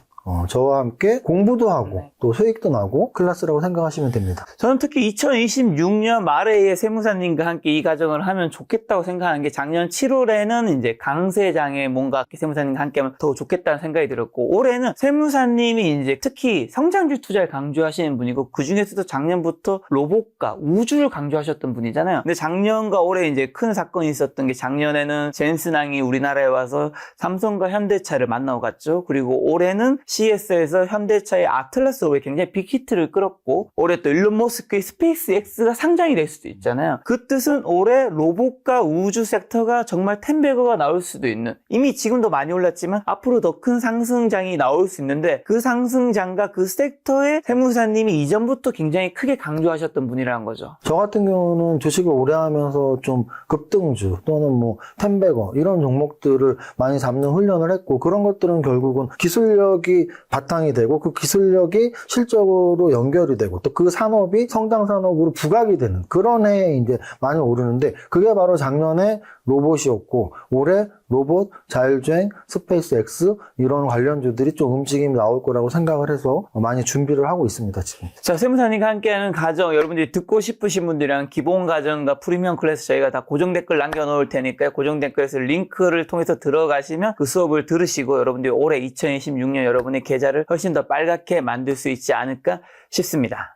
A: 저와 함께 공부도 하고 또 수익도 나고 클래스라고 생각하시면 됩니다.
B: 저는 특히 2026년 말에 세무사님과 함께 이 과정을 하면 좋겠다고 생각하는 게 작년 7월에는 이제 강세장에 뭔가 세무사님과 함께 하면 더 좋겠다는 생각이 들었고 올해는 세무사님이 이제 특히 성장주 투자를 강조하시는 분이고 그 중에서도 작년부터 로봇과 우주를 강조하셨던 분이잖아요. 근데 작년과 올해 이제 큰 사건이 있었던 게 작년에는 젠슨항이 우리나라에 와서 삼성과 현대차를 만나고 갔죠. 그리고 올해는 CES에서 현대차의 아틀라스로에 굉장히 빅히트를 끌었고 올해 또 일론 머스크의 스페이스X가 상장이 될 수도 있잖아요. 그 뜻은 올해 로봇과 우주 섹터가 정말 텐베거가 나올 수도 있는 이미 지금도 많이 올랐지만 앞으로 더 큰 상승장이 나올 수 있는데 그 상승장과 그 섹터의 세무사님이 이전부터 굉장히 크게 강조하셨던 분이라는 거죠.
A: 저 같은 경우는 주식을 오래 하면서 좀 급등주 또는 뭐 텐베거 이런 종목들을 많이 잡는 훈련을 했고 그런 것들은 결국은 기술력이 바탕이 되고 그 기술력이 실적으로 연결이 되고 또 그 산업이 성장 산업으로 부각이 되는 그런 해에 이제 많이 오르는데 그게 바로 작년에 로봇이었고 올해 로봇, 자율주행, 스페이스X 이런 관련주들이 좀 움직임이 나올 거라고 생각을 해서 많이 준비를 하고 있습니다, 지금.
B: 자, 세무사님과 함께하는 과정 여러분들이 듣고 싶으신 분들이랑 기본 과정과 프리미엄 클래스 저희가 다 고정 댓글 남겨놓을 테니까요. 고정 댓글에서 링크를 통해서 들어가시면 그 수업을 들으시고 여러분들이 올해 2026년 여러분의 계좌를 훨씬 더 빨갛게 만들 수 있지 않을까 싶습니다.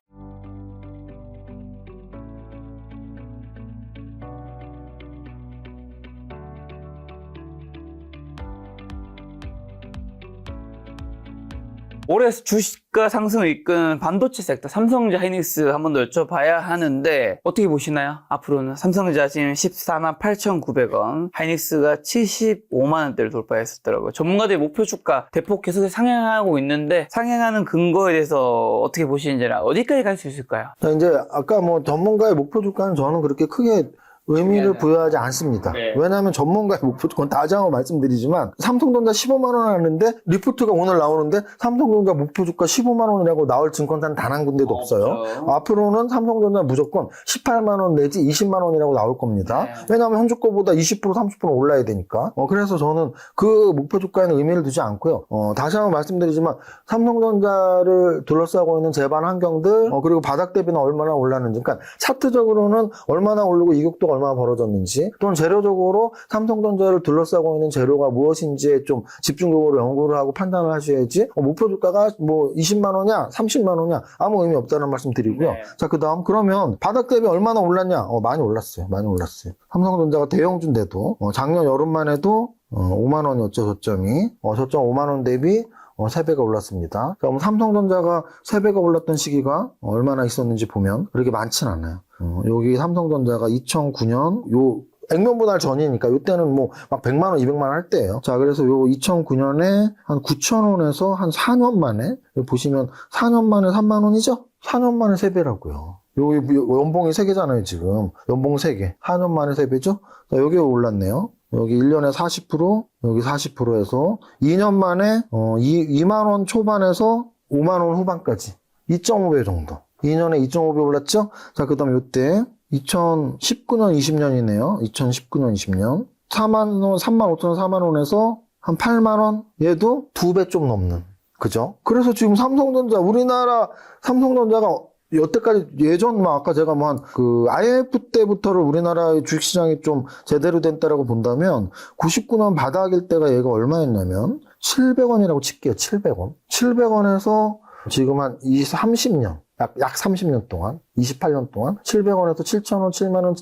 B: 올해 주식가 상승을 이끈 반도체 섹터 삼성전자 하이닉스 한 번 더 여쭤봐야 하는데 어떻게 보시나요? 앞으로는 삼성전자 지금 14만 8,900원 하이닉스가 75만 원대를 돌파했었더라고요. 전문가들의 목표 주가 대폭 계속 상향하고 있는데 상향하는 근거에 대해서 어떻게 보시는지나 어디까지 갈 수 있을까요?
A: 자, 이제 아까 뭐 전문가의 목표 주가는 저는 그렇게 크게 의미를 부여하지 않습니다.
B: 네.
A: 왜냐하면 전문가의 목표 주가는 다시 한번 말씀드리지만 삼성전자 15만 원 하는데 리포트가 오늘 나오는데 삼성전자 목표 주가 15만 원이라고 나올 증권사는 단 한 군데도 없어요. 앞으로는 삼성전자 무조건 18만 원 내지 20만 원이라고 나올 겁니다.
B: 네.
A: 왜냐하면 현재 거보다 20% 30% 올라야 되니까. 그래서 저는 그 목표 주가에는 의미를 두지 않고요. 다시 한번 말씀드리지만 삼성전자를 둘러싸고 있는 제반 환경들 그리고 바닥 대비는 얼마나 올랐는지 그러니까 차트적으로는 얼마나 오르고 이격도가 얼마나 벌어졌는지 또는 재료적으로 삼성전자를 둘러싸고 있는 재료가 무엇인지에 좀 집중적으로 연구를 하고 판단을 하셔야지 목표 주가가 뭐 20만 원이야 30만 원이야 아무 의미 없다는 말씀 드리고요.
B: 네.
A: 자, 그 다음 그러면 바닥 대비 얼마나 올랐냐? 많이 올랐어요. 많이 올랐어요. 삼성전자가 대형주인데도 작년 여름만 해도 5만 원이었죠, 저점이. 저점 5만 원 대비 3배가 올랐습니다. 그럼 삼성전자가 3배가 올랐던 시기가 얼마나 있었는지 보면 그렇게 많진 않아요. 여기 삼성전자가 2009년 요 액면분할 전이니까 요때는 뭐 막 100만 원, 200만 원 할 때예요. 자, 그래서 요 2009년에 한 9,000원에서 한 4년 만에 보시면 4년 만에 3만 원이죠? 4년 만에 3배라고요. 여기 연봉이 3개잖아요, 지금. 연봉 3개. 4년 만에 3배죠? 자, 여기 올랐네요. 여기 1년에 40%, 여기 40%에서 2년 만에 2만 원 초반에서 5만 원 후반까지 2.5배 정도. 2년에 2.5배 올랐죠? 자, 그 다음에 요때 2019년 20년이네요. 2019년 20년. 4만 원, 3만 5천 원, 4만 원에서 한 8만 원? 얘도 2배 좀 넘는. 그죠? 그래서 지금 삼성전자, 우리나라 삼성전자가 여태까지 예전 아까 제가 IMF 때부터를 우리나라의 주식시장이 좀 제대로 됐다라고 본다면 99년 바닥일 때가 얘가 얼마였냐면 700원이라고 칠게요. 700원. 700원에서 지금 한 30년. 약 30년 동안, 28년 동안 700원에서 7,000원, 7만원,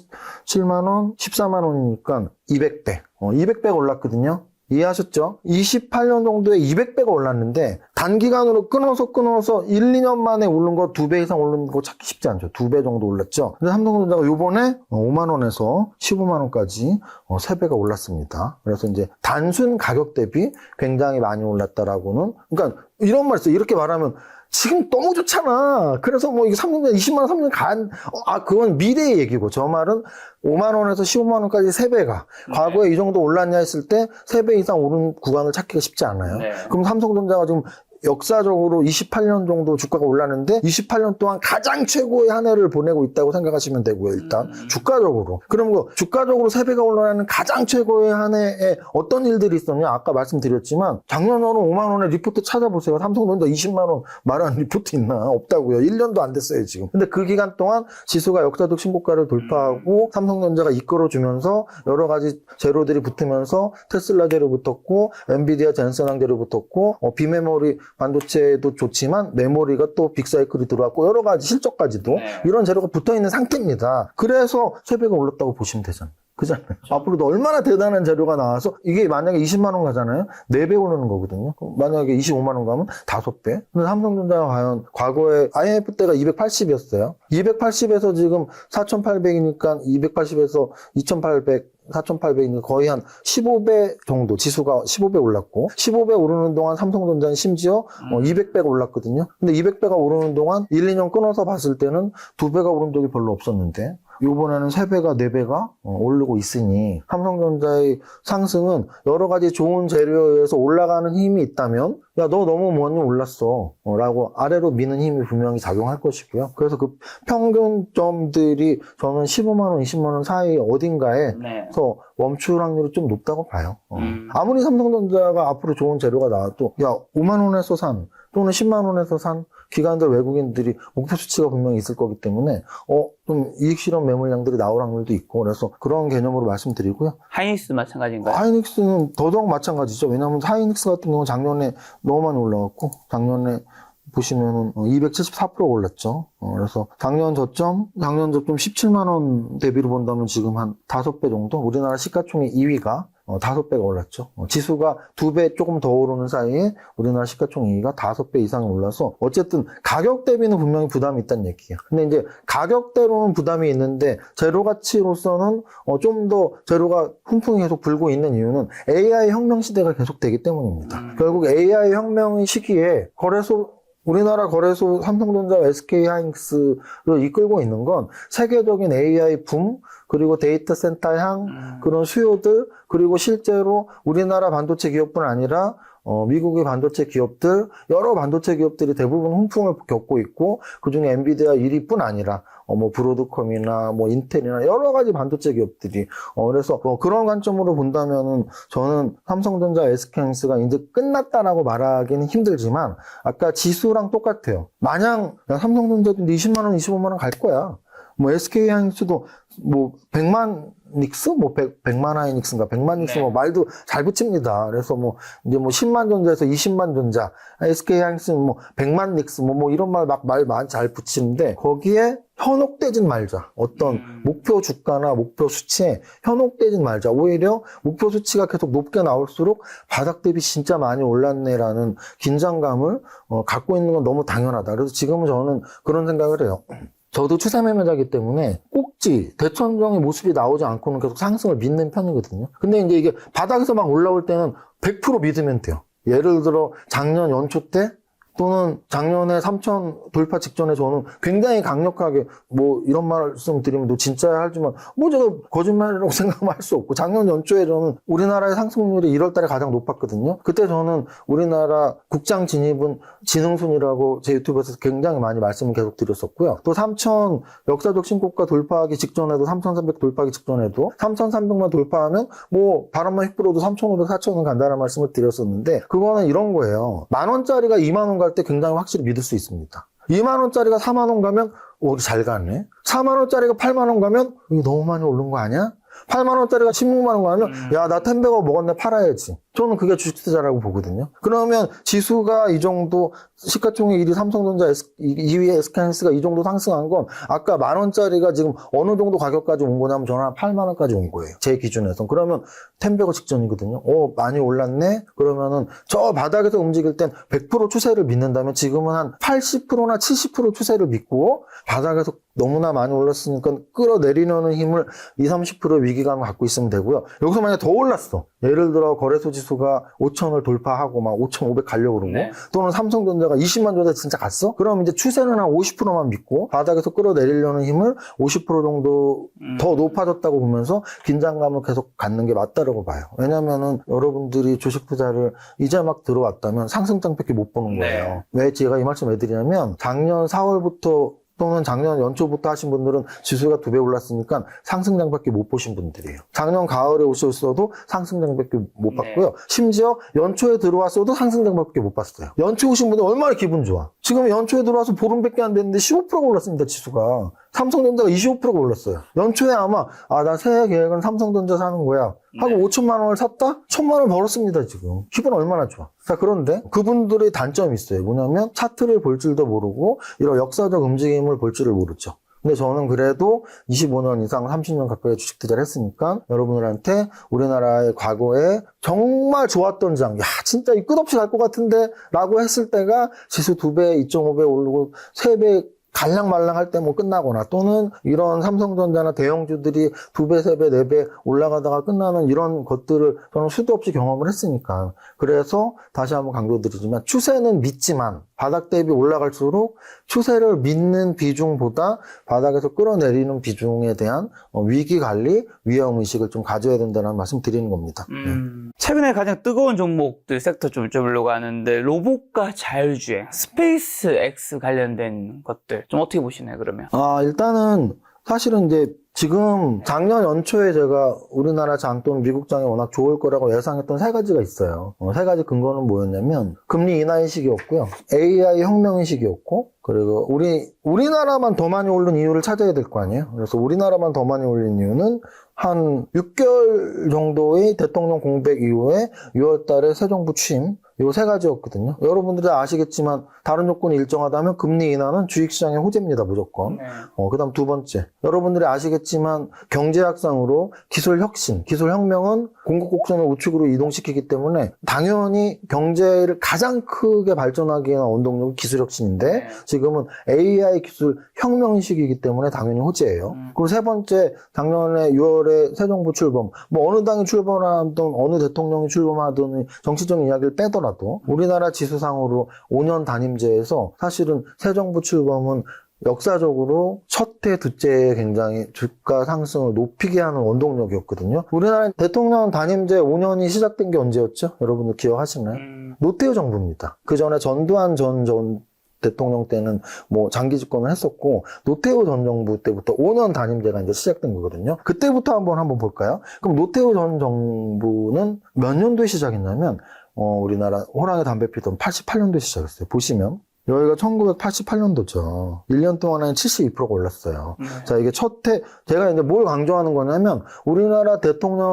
A: 7만원, 14만 원이니까 200배. 200배가 올랐거든요. 이해하셨죠? 28년 정도에 200배가 올랐는데 단기간으로 끊어서 1, 2년 만에 오른 거 2배 이상 오른 거 찾기 쉽지 않죠. 2배 정도 올랐죠. 근데 삼성전자가 요번에 5만 원에서 15만 원까지 3배가 올랐습니다. 그래서 이제 단순 가격 대비 굉장히 많이 올랐다라고는, 그러니까 이런 말 있어요. 이렇게 말하면 지금 너무 좋잖아. 그래서 이게 3년, 20만 원, 3년 그건 미래의 얘기고, 저 말은 5만 원에서 15만 원까지 3배가, 과거에 이 정도 올랐냐 했을 때 3배 이상 오른 구간을 찾기가 쉽지 않아요.
B: 네.
A: 그럼 삼성전자가 지금 역사적으로 28년 정도 주가가 올랐는데 28년 동안 가장 최고의 한 해를 보내고 있다고 생각하시면 되고요. 일단 주가적으로. 그럼 주가적으로 3배가 올라가는 가장 최고의 한 해에 어떤 일들이 있었냐? 아까 말씀드렸지만 작년에는 5만 원의 리포트 찾아보세요. 삼성전자 20만 원 말하는 리포트 있나? 없다고요. 1년도 안 됐어요, 지금. 근데 그 기간 동안 지수가 역사적 신고가를 돌파하고 삼성전자가 이끌어주면서 여러 가지 재료들이 붙으면서 테슬라 재료 붙었고, 엔비디아 젠슨항 재료 붙었고, 비메모리 반도체도 좋지만 메모리가 또 빅사이클이 들어왔고 여러 가지 실적까지도 이런 재료가 붙어있는 상태입니다. 그래서 3배가 올랐다고 보시면 되잖아요. 그잖아요. 앞으로도 얼마나 대단한 재료가 나와서 이게 만약에 20만 원 가잖아요. 4배 오르는 거거든요. 만약에 25만 원 가면 5배. 근데 삼성전자가 과연 과거에 IMF 때가 280이었어요. 280에서 지금 4,800이니까 280에서 2,800 4,800이니까 거의 한 15배 정도, 지수가 15배 올랐고, 15배 오르는 동안 삼성전자는 심지어 200배가 올랐거든요. 근데 200배가 오르는 동안 1, 2년 끊어서 봤을 때는 2배가 오른 적이 별로 없었는데, 이번에는 3배가, 4배가 오르고 있으니 삼성전자의 상승은 여러 가지 좋은 재료에 의해서 올라가는 힘이 있다면 야, 너 너무 많이 올랐어 라고 아래로 미는 힘이 분명히 작용할 것이고요. 그래서 그 평균점들이 저는 15만 원, 20만 원 사이 어딘가에서 멈출 확률이 좀 높다고 봐요. 아무리 삼성전자가 앞으로 좋은 재료가 나와도 야, 5만 원에서 산 또는 10만 원에서 산 기관들 외국인들이 목표 수치가 분명히 있을 거기 때문에 좀 이익 실현 매물량들이 나올 확률도 있고, 그래서 그런 개념으로 말씀드리고요.
B: 하이닉스 마찬가지인가요?
A: 하이닉스는 더더욱 마찬가지죠. 왜냐하면 하이닉스 같은 경우는 작년에 너무 많이 올라갔고, 작년에 보시면은 274% 올랐죠. 그래서 작년 저점 17만 원 대비로 본다면 지금 한 5배 정도, 우리나라 시가총액 2위가 5배가 올랐죠. 지수가 2배 조금 더 오르는 사이에 우리나라 시가총액이 5배 이상이 올라서 어쨌든 가격 대비는 분명히 부담이 있다는 얘기예요. 근데 이제 가격대로는 부담이 있는데 재료 가치로서는 좀 더 재료가 훈풍이 계속 불고 있는 이유는 AI 혁명 시대가 계속되기 때문입니다. 결국 AI 혁명의 시기에 우리나라 거래소 삼성전자와 SK하이닉스를 이끌고 있는 건 세계적인 AI 붐, 그리고 데이터 센터 향, 그런 수요들, 그리고 실제로 우리나라 반도체 기업뿐 아니라 미국의 반도체 기업들, 여러 반도체 기업들이 대부분 훈풍을 겪고 있고, 그중에 엔비디아 1위뿐 아니라 브로드컴이나 인텔이나 여러 가지 반도체 기업들이 그래서 그런 관점으로 본다면은 저는 삼성전자, SK하이닉스가 이제 끝났다라고 말하기는 힘들지만 아까 지수랑 똑같아요. 마냥 야, 삼성전자도 20만 원, 25만 원 갈 거야. SK하이닉스도 100만 닉스? 100만 하이닉스인가? 100만 닉스? 말도 잘 붙입니다. 그래서 이제 10만 전자에서 20만 전자, SK하이닉스는 100만 닉스, 이런 말 잘 붙이는데, 거기에 현혹되진 말자. 어떤 목표 주가나 목표 수치에 현혹되진 말자. 오히려 목표 수치가 계속 높게 나올수록 바닥 대비 진짜 많이 올랐네라는 긴장감을 갖고 있는 건 너무 당연하다. 그래서 지금은 저는 그런 생각을 해요. 저도 추세 매매자이기 때문에 꼭지, 대천정의 모습이 나오지 않고는 계속 상승을 믿는 편이거든요. 근데 이제 이게 바닥에서 막 올라올 때는 100% 믿으면 돼요. 예를 들어 작년 연초 때 또는 작년에 3천 돌파 직전에 저는 굉장히 강력하게 뭐 이런 말씀 드리면 너 진짜야 하지만 뭐 제가 거짓말이라고 생각만 할 수 없고 작년 연초에 저는 우리나라의 상승률이 1월 달에 가장 높았거든요. 그때 저는 우리나라 국장 진입은 지능순이라고 제 유튜브에서 굉장히 많이 말씀을 계속 드렸었고요. 또 3천 역사적 신고가 돌파하기 직전에도 3,300 돌파하기 직전에도 3,300만 돌파하면 뭐 바람만 휘불어도 3,500, 4,000원 간다는 말씀을 드렸었는데 그거는 이런 거예요. 만 원짜리가 2만 원 갈 때 굉장히 확실히 믿을 수 있습니다. 2만 원짜리가 4만 원 가면 잘 가네. 4만 원짜리가 8만 원 가면 이게 너무 많이 오른 거 아니야? 8만 원짜리가 16만 원 가면 야, 나 텐베거 먹었네 팔아야지. 저는 그게 주식 투자라고 보거든요. 그러면 지수가 이 정도 시가총액 1위 삼성전자 2위 SK하이닉스가 이 정도 상승한 건 아까 만 원짜리가 지금 어느 정도 가격까지 온 거냐면 저는 한 8만 원까지 온 거예요. 제 기준에선. 그러면 텐베거 직전이거든요. 많이 올랐네? 그러면은 저 바닥에서 움직일 땐 100% 추세를 믿는다면 지금은 한 80%나 70% 추세를 믿고 바닥에서 너무나 많이 올랐으니까 끌어내리려는 힘을 20, 30% 위기감을 갖고 있으면 되고요. 여기서 만약에 더 올랐어. 예를 들어 거래소 지수가 5천을 돌파하고 막 5,500 가려고 그러고
B: 네.
A: 또는 삼성전자가 20만 주다 진짜 갔어? 그럼 이제 추세는 한 50%만 믿고 바닥에서 끌어내리려는 힘을 50% 정도 더 높아졌다고 보면서 긴장감을 계속 갖는 게 맞다라고 봐요. 왜냐면은 여러분들이 주식 투자를 이제 막 들어왔다면 상승장밖에 못 보는 거예요.
B: 네.
A: 왜 제가 이 말씀 왜 드리냐면 작년 4월부터 또는 작년 연초부터 하신 분들은 지수가 2배 올랐으니까 상승장밖에 못 보신 분들이에요. 작년 가을에 오셨어도 상승장밖에 못 봤고요. 심지어 연초에 들어왔어도 상승장밖에 못 봤어요. 연초에 오신 분들 얼마나 기분 좋아. 지금 연초에 들어와서 보름밖에 안 됐는데 15%가 올랐습니다. 지수가. 삼성전자가 25%가 올랐어요. 연초에 아마 나 새해 계획은 삼성전자 사는 거야 하고 5천만 원을 샀다? 1,000만 원 벌었습니다. 지금. 기분 얼마나 좋아. 자, 그런데 그분들의 단점이 있어요. 뭐냐면 차트를 볼 줄도 모르고 이런 역사적 움직임을 볼 줄을 모르죠. 근데 저는 그래도 25년 이상 30년 가까이 주식 투자를 했으니까 여러분들한테 우리나라의 과거에 정말 좋았던 장, 야 진짜 이 끝없이 갈 것 같은데 라고 했을 때가 지수 2배, 2.5배 오르고 3배 갈랑말랑 할 때 뭐 끝나거나 또는 이런 삼성전자나 대형주들이 2배, 3배, 4배 올라가다가 끝나는 이런 것들을 저는 수도 없이 경험을 했으니까. 그래서 다시 한번 강조드리지만 추세는 믿지만 바닥 대비 올라갈수록 추세를 믿는 비중보다 바닥에서 끌어내리는 비중에 대한 위기관리, 위험의식을 좀 가져야 된다는 말씀 드리는 겁니다.
B: 최근에 가장 뜨거운 종목들 섹터 좀 여쭤보려고 하는데 로봇과 자율주행, 스페이스 X 관련된 것들 좀 어떻게 보시나요 그러면?
A: 일단은 사실은 이제 지금 작년 연초에 제가 우리나라 장 또는 미국 장이 워낙 좋을 거라고 예상했던 3가지가 있어요. 3가지 근거는 뭐였냐면 금리 인하의 시기였고요. AI 혁명의 시기였고 그리고 우리나라만 더 많이 오른 이유를 찾아야 될 거 아니에요. 그래서 우리나라만 더 많이 올린 이유는 한 6개월 정도의 대통령 공백 이후에 6월 달에 새 정부 취임 요 3가지였거든요. 여러분들이 아시겠지만 다른 요건이 일정하다면 금리 인하는 주식시장의 호재입니다. 무조건.
B: 네.
A: 그다음 2번째. 여러분들이 아시겠지만 경제학상으로 기술혁신, 기술혁명은 공급 곡선을 우측으로 이동시키기 때문에 당연히 경제를 가장 크게 발전하기 위한 원동력은 기술혁신인데
B: 네.
A: 지금은 AI 기술 혁명 시기이기 때문에 당연히 호재예요. 그리고 3번째, 작년에 6월에 새 정부 출범, 뭐 어느 당이 출범하든 어느 대통령이 출범하든 정치적인 이야기를 빼더라도 우리나라 지수상으로 5년 단임제에서 사실은 새 정부 출범은 역사적으로 첫 해, 두째 에 굉장히 주가 상승을 높이게 하는 원동력이었거든요. 우리나라 대통령 단임제 5년이 시작된 게 언제였죠? 여러분들 기억하시나요? 노태우 정부입니다. 그 전에 전두환 전 대통령 때는 뭐 장기 집권을 했었고 노태우 전 정부 때부터 5년 단임제가 이제 시작된 거거든요. 그때부터 한번 볼까요? 그럼 노태우 전 정부는 몇 년도에 시작했냐면 우리나라 호랑이 담배 피던 88년도에 시작했어요. 보시면 여기가 1988년도죠. 1년 동안에 72%가 올랐어요. 자, 이게 제가 이제 뭘 강조하는 거냐면, 우리나라 대통령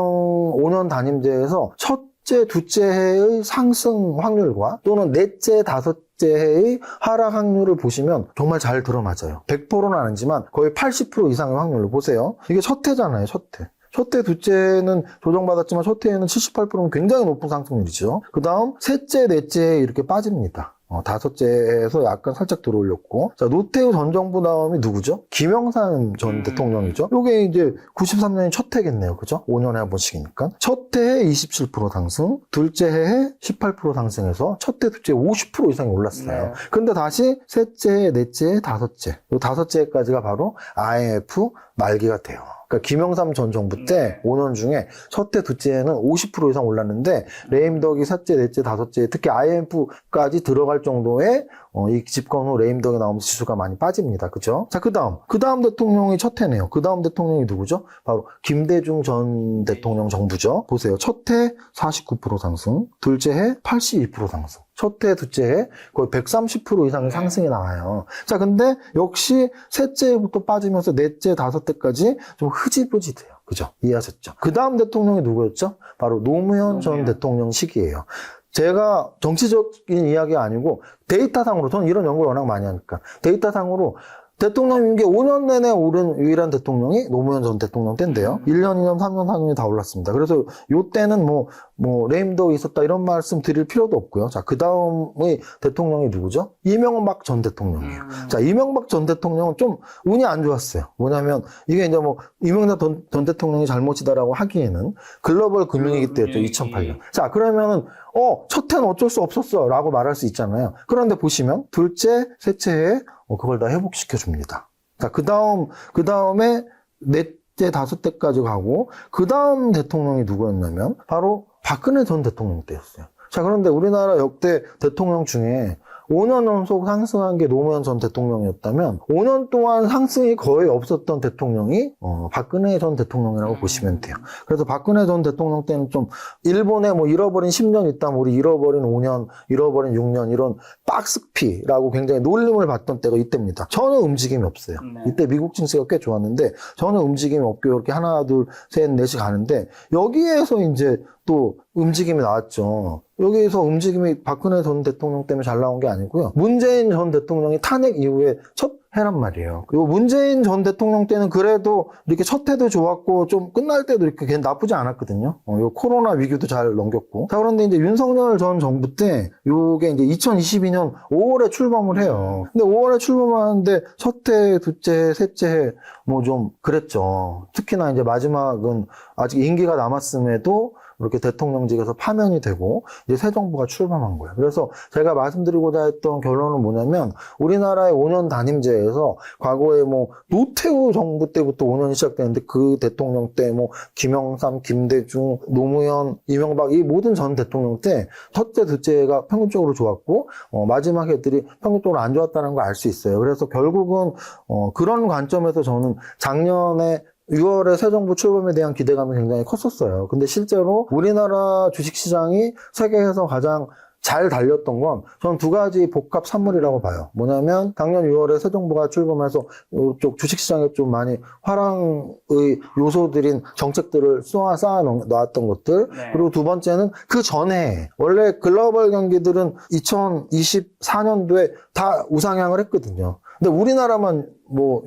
A: 5년 단임제에서 첫째, 두째 해의 상승 확률과 또는 넷째, 다섯째 해의 하락 확률을 보시면 정말 잘 들어맞아요. 100%는 아니지만 거의 80% 이상의 확률을 보세요. 이게 첫 해잖아요, 첫 해. 첫 해, 두째는 조정받았지만 첫 해에는 78%는 굉장히 높은 상승률이죠. 그 다음 셋째, 넷째 이렇게 빠집니다. 다섯째에서 약간 살짝 들어올렸고. 자, 노태우 전 정부 다음이 누구죠? 김영삼 전 대통령이죠. 요게 이제 93년이 첫 해겠네요. 그죠? 5년에 한 번씩이니까. 첫 해에 27% 상승, 둘째 해에 18% 상승해서 첫 해, 둘째 해 50% 이상이 올랐어요.
B: 네.
A: 근데 다시 셋째, 넷째, 다섯째. 요 다섯째까지가 바로 IMF 말기가 돼요. 그러니까 김영삼 전 정부 때 5년 중에 첫째, 둘째는 50% 이상 올랐는데 레임덕이 셋째, 넷째, 다섯째 특히 IMF까지 들어갈 정도의 이 집권 후 레임덕이 나오면서 지수가 많이 빠집니다. 그죠? 자, 그 다음 대통령이 첫 해네요. 그 다음 대통령이 누구죠? 바로 김대중 전 대통령 정부죠. 보세요. 첫 해 49% 상승, 둘째 해 82% 상승. 첫 해, 둘째 해 거의 130% 이상의 상승이 나와요. 자, 근데 역시 셋째 해부터 빠지면서 넷째, 다섯째까지 좀 흐지부지돼요. 그죠? 이해하셨죠? 그 다음 대통령이 누구였죠? 바로 노무현 전 대통령 시기예요. 제가 정치적인 이야기가 아니고 데이터상으로, 저는 이런 연구를 워낙 많이 하니까 데이터상으로 대통령 임기 5년 내내 오른 유일한 대통령이 노무현 전 대통령 때인데요. 1년, 2년, 3년, 4년이 다 올랐습니다. 그래서 요 때는 레임덕이 있었다 이런 말씀 드릴 필요도 없고요. 자, 그 다음의 대통령이 누구죠? 이명박 전 대통령이에요. 자, 이명박 전 대통령은 좀 운이 안 좋았어요. 뭐냐면 이게 이제 이명박 전 대통령이 잘못이다라고 하기에는 글로벌 금융위기 때였죠. 2008년. 자, 그러면은 첫 해는 어쩔 수 없었어 라고 말할 수 있잖아요. 그런데 보시면 둘째, 셋째 해에 그걸 다 회복시켜 줍니다. 자, 그 다음에 넷째, 다섯째까지 가고, 그 다음 대통령이 누구였냐면, 바로 박근혜 전 대통령 때였어요. 자, 그런데 우리나라 역대 대통령 중에 5년 연속 상승한 게 노무현 전 대통령이었다면 5년 동안 상승이 거의 없었던 대통령이 박근혜 전 대통령이라고 보시면 돼요. 그래서 박근혜 전 대통령 때는 좀 일본에 잃어버린 10년 있다면 우리 잃어버린 5년, 잃어버린 6년 이런 박스피라고 굉장히 놀림을 받던 때가 이때입니다. 전혀 움직임이 없어요. 이때 미국 증시가 꽤 좋았는데 전혀 움직임이 없고 이렇게 하나, 둘, 셋, 넷이 가는데 여기에서 이제 또 움직임이 나왔죠. 여기에서 움직임이 박근혜 전 대통령 때문에 잘 나온 게 아니고요. 문재인 전 대통령이 탄핵 이후에 첫 해란 말이에요. 그리고 문재인 전 대통령 때는 그래도 이렇게 첫 해도 좋았고 좀 끝날 때도 이렇게 나쁘지 않았거든요. 요 코로나 위기도 잘 넘겼고. 자, 그런데 이제 윤석열 전 정부 때 요게 이제 2022년 5월에 출범을 해요. 근데 5월에 출범하는데 첫 해, 둘째 해, 셋째 해 좀 그랬죠. 특히나 이제 마지막은 아직 임기가 남았음에도 이렇게 대통령직에서 파면이 되고 이제 새 정부가 출범한 거예요. 그래서 제가 말씀드리고자 했던 결론은 뭐냐면 우리나라의 5년 단임제에서 과거에 노태우 정부 때부터 5년이 시작되는데 그 대통령 때 김영삼, 김대중, 노무현, 이명박 이 모든 전 대통령 때 첫째, 둘째가 평균적으로 좋았고 마지막 해들이 평균적으로 안 좋았다는 걸 알 수 있어요. 그래서 결국은 그런 관점에서 저는 작년에 6월에 새 정부 출범에 대한 기대감이 굉장히 컸었어요. 근데 실제로 우리나라 주식시장이 세계에서 가장 잘 달렸던 건 저는 두 가지 복합 산물이라고 봐요. 뭐냐면 작년 6월에 새 정부가 출범해서 이쪽 주식시장에 좀 많이 화랑의 요소들인 정책들을 쌓아 놓았던 것들.
B: 네.
A: 그리고 두 번째는 그 전에 원래 글로벌 경기들은 2024년도에 다 우상향을 했거든요. 근데 우리나라만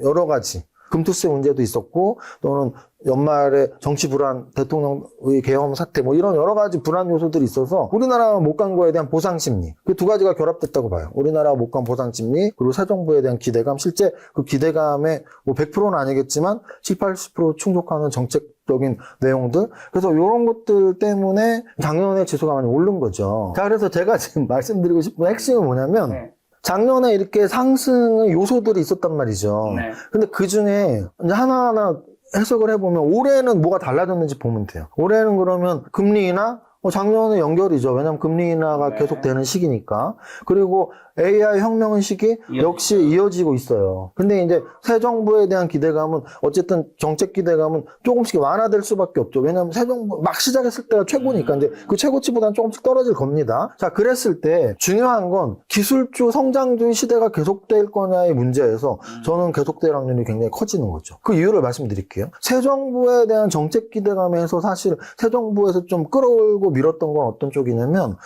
A: 여러 가지 금투세 문제도 있었고 또는 연말에 정치 불안, 대통령의 계엄 사태 이런 여러 가지 불안 요소들이 있어서 우리나라가 못 간 거에 대한 보상 심리 그 두 가지가 결합됐다고 봐요. 우리나라가 못 간 보상 심리 그리고 새 정부에 대한 기대감 실제 그 기대감에 100%는 아니겠지만 70-80% 충족하는 정책적인 내용들 그래서 이런 것들 때문에 작년에 지수가 많이 오른 거죠. 자, 그래서 제가 지금 말씀드리고 싶은 핵심은 뭐냐면 작년에 이렇게 상승의 요소들이 있었단 말이죠.
B: 네.
A: 근데 그 중에 이제 하나하나 해석을 해보면 올해는 뭐가 달라졌는지 보면 돼요. 올해는 그러면 금리 인하? 작년에 연결이죠. 왜냐하면 금리 인하가 계속되는 시기니까. 그리고 AI 혁명의 시기 역시 이어지고 있어요. 근데 이제 새 정부에 대한 기대감은 어쨌든 정책 기대감은 조금씩 완화될 수밖에 없죠. 왜냐하면 새 정부 막 시작했을 때가 최고니까 이제 그 최고치보다는 조금씩 떨어질 겁니다. 자, 그랬을 때 중요한 건 기술주 성장주의 시대가 계속될 거냐의 문제에서 저는 계속될 확률이 굉장히 커지는 거죠. 그 이유를 말씀드릴게요. 새 정부에 대한 정책 기대감에서 사실 새 정부에서 좀 끌어올고 밀었던 건 어떤 쪽이냐면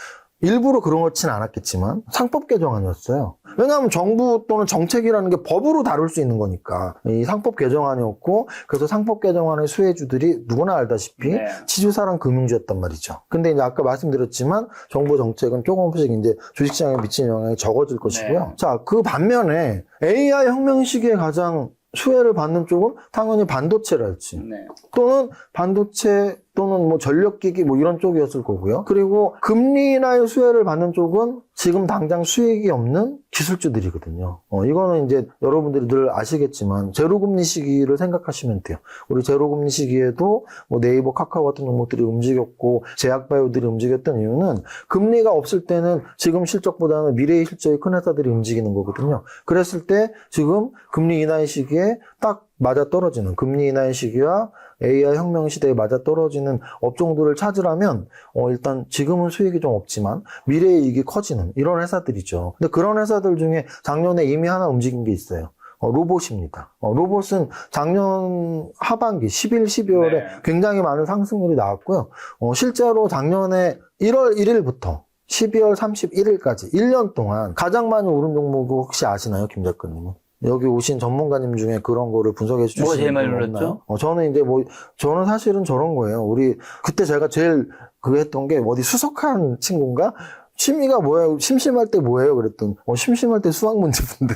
A: 일부러 그렇지는 않았겠지만 상법 개정안이었어요. 왜냐하면 정부 또는 정책이라는 게 법으로 다룰 수 있는 거니까 이 상법 개정안이었고, 그래서 상법 개정안의 수혜주들이 누구나 알다시피
B: 네.
A: 지주사랑 금융주였단 말이죠. 근데 이제 아까 말씀드렸지만 정부 정책은 조금씩 이제 주식시장에 미치는 영향이 적어질 것이고요.
B: 네.
A: 자, 그 반면에 AI 혁명 시기에 가장 수혜를 받는 쪽은 당연히 반도체랄지
B: 네.
A: 또는 반도체 또는 뭐 전력기기 뭐 이런 쪽이었을 거고요. 그리고 금리 인하의 수혜를 받는 쪽은 지금 당장 수익이 없는 기술주들이거든요. 이거는 이제 여러분들이 늘 아시겠지만 제로금리 시기를 생각하시면 돼요. 우리 제로금리 시기에도 뭐 네이버, 카카오 같은 종목들이 움직였고 제약바이오들이 움직였던 이유는 금리가 없을 때는 지금 실적보다는 미래의 실적이 큰 회사들이 움직이는 거거든요. 그랬을 때 지금 금리 인하의 시기에 딱 맞아떨어지는, 금리 인하의 시기와 AI 혁명 시대에 맞아떨어지는 업종들을 찾으라면 일단 지금은 수익이 좀 없지만 미래의 이익이 커지는 이런 회사들이죠. 근데 그런 회사들 중에 작년에 이미 하나 움직인 게 있어요. 로봇입니다. 로봇은 작년 하반기 11, 12월에
B: 네.
A: 굉장히 많은 상승률이 나왔고요. 실제로 작년에 1월 1일부터 12월 31일까지 1년 동안 가장 많이 오른 종목 혹시 아시나요, 김 작가님은? 여기 오신 전문가님 중에 그런 거를 분석해 주시는
B: 뭐가 제일 많이
A: 분
B: 올랐죠?
A: 없나요? 저는 이제 저는 사실은 저런 거예요. 그때 제가 제일 했던 게 어디 수석한 친구인가? 취미가 뭐예요? 심심할 때 뭐예요? 그랬더니 심심할 때 수학 문제 푼대.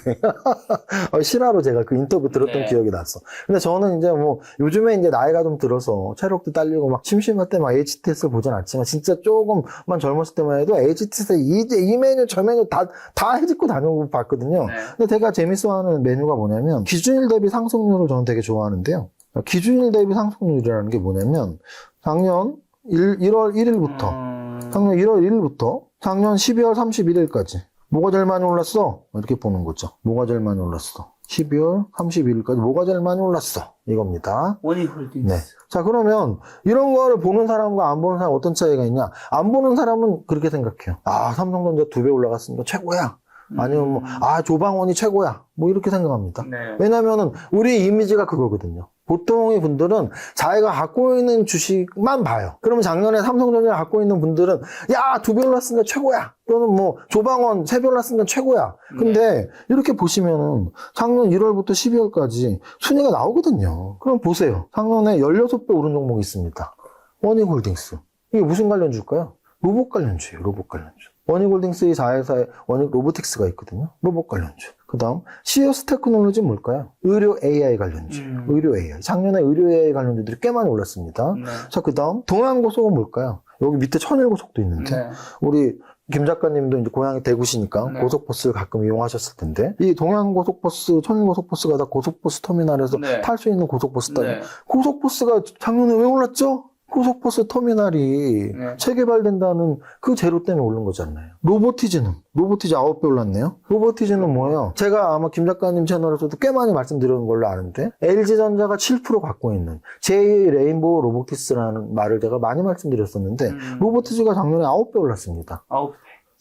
A: 실화로 제가 그 인터뷰 들었던
B: 네.
A: 기억이 났어. 근데 저는 이제 요즘에 이제 나이가 좀 들어서 체력도 딸리고 막 심심할 때 막 HTS를 보진 않지만 진짜 조금만 젊었을 때만 해도 HTS 이 메뉴 저 메뉴 다 해집고 다녀보고 봤거든요.
B: 네.
A: 근데 제가 재밌어하는 메뉴가 뭐냐면 기준일 대비 상승률을 저는 되게 좋아하는데요. 기준일 대비 상승률이라는 게 뭐냐면 작년 1월 1일부터 작년 1월 1일부터 작년 12월 31일까지 뭐가 제일 많이 올랐어? 이렇게 보는 거죠. 뭐가 제일 많이 올랐어? 12월 31일까지 뭐가 제일 많이 올랐어? 이겁니다.
B: 원익홀딩스.
A: 네. 자, 그러면 이런 거를 보는 사람과 안 보는 사람 어떤 차이가 있냐? 안 보는 사람은 그렇게 생각해요. 삼성전자 2배 올라갔으니까 최고야. 아니면 조방원이 최고야. 이렇게 생각합니다.
B: 네.
A: 왜냐면은 우리 이미지가 그거거든요. 보통의 분들은 자기가 갖고 있는 주식만 봐요. 그러면 작년에 삼성전자 갖고 있는 분들은 2배 올랐으니까 최고야. 또는 조방원 3배 올랐으니까 최고야. 근데 이렇게 보시면은 작년 1월부터 12월까지 순위가 나오거든요. 그럼 보세요. 작년에 16배 오른 종목이 있습니다. 원익홀딩스. 이게 무슨 관련주일까요? 로봇 관련주예요. 로봇 관련주. 원익홀딩스의 자회사에 원익로보틱스가 있거든요. 로봇 관련주. 그 다음 시어스 테크놀로지는 뭘까요? 의료 AI 관련주. 의료 AI. 작년에 의료 AI 관련주들이 꽤 많이 올랐습니다.
B: 네.
A: 자, 그 다음 동안고속은 뭘까요? 여기 밑에 천일고속도 있는데
B: 네.
A: 우리 김 작가님도 이제 고향이 대구시니까
B: 네.
A: 고속버스를 가끔 이용하셨을 텐데 이 동양고속버스, 천일고속버스가 다 고속버스 터미널에서
B: 네.
A: 탈 수 있는 고속버스다.
B: 네.
A: 고속버스가 작년에 왜 올랐죠? 고속버스 터미널이
B: 네.
A: 재개발된다는 그 재료 때문에 오른 거잖아요. 로보티즈 9배 올랐네요. 로보티즈는 뭐예요? 제가 아마 김 작가님 채널에서도 꽤 많이 말씀드리는 걸로 아는데 LG전자가 7% 갖고 있는 제2 레인보우 로보틱스라는 말을 제가 많이 말씀드렸었는데 로보티즈가 작년에 9배 올랐습니다.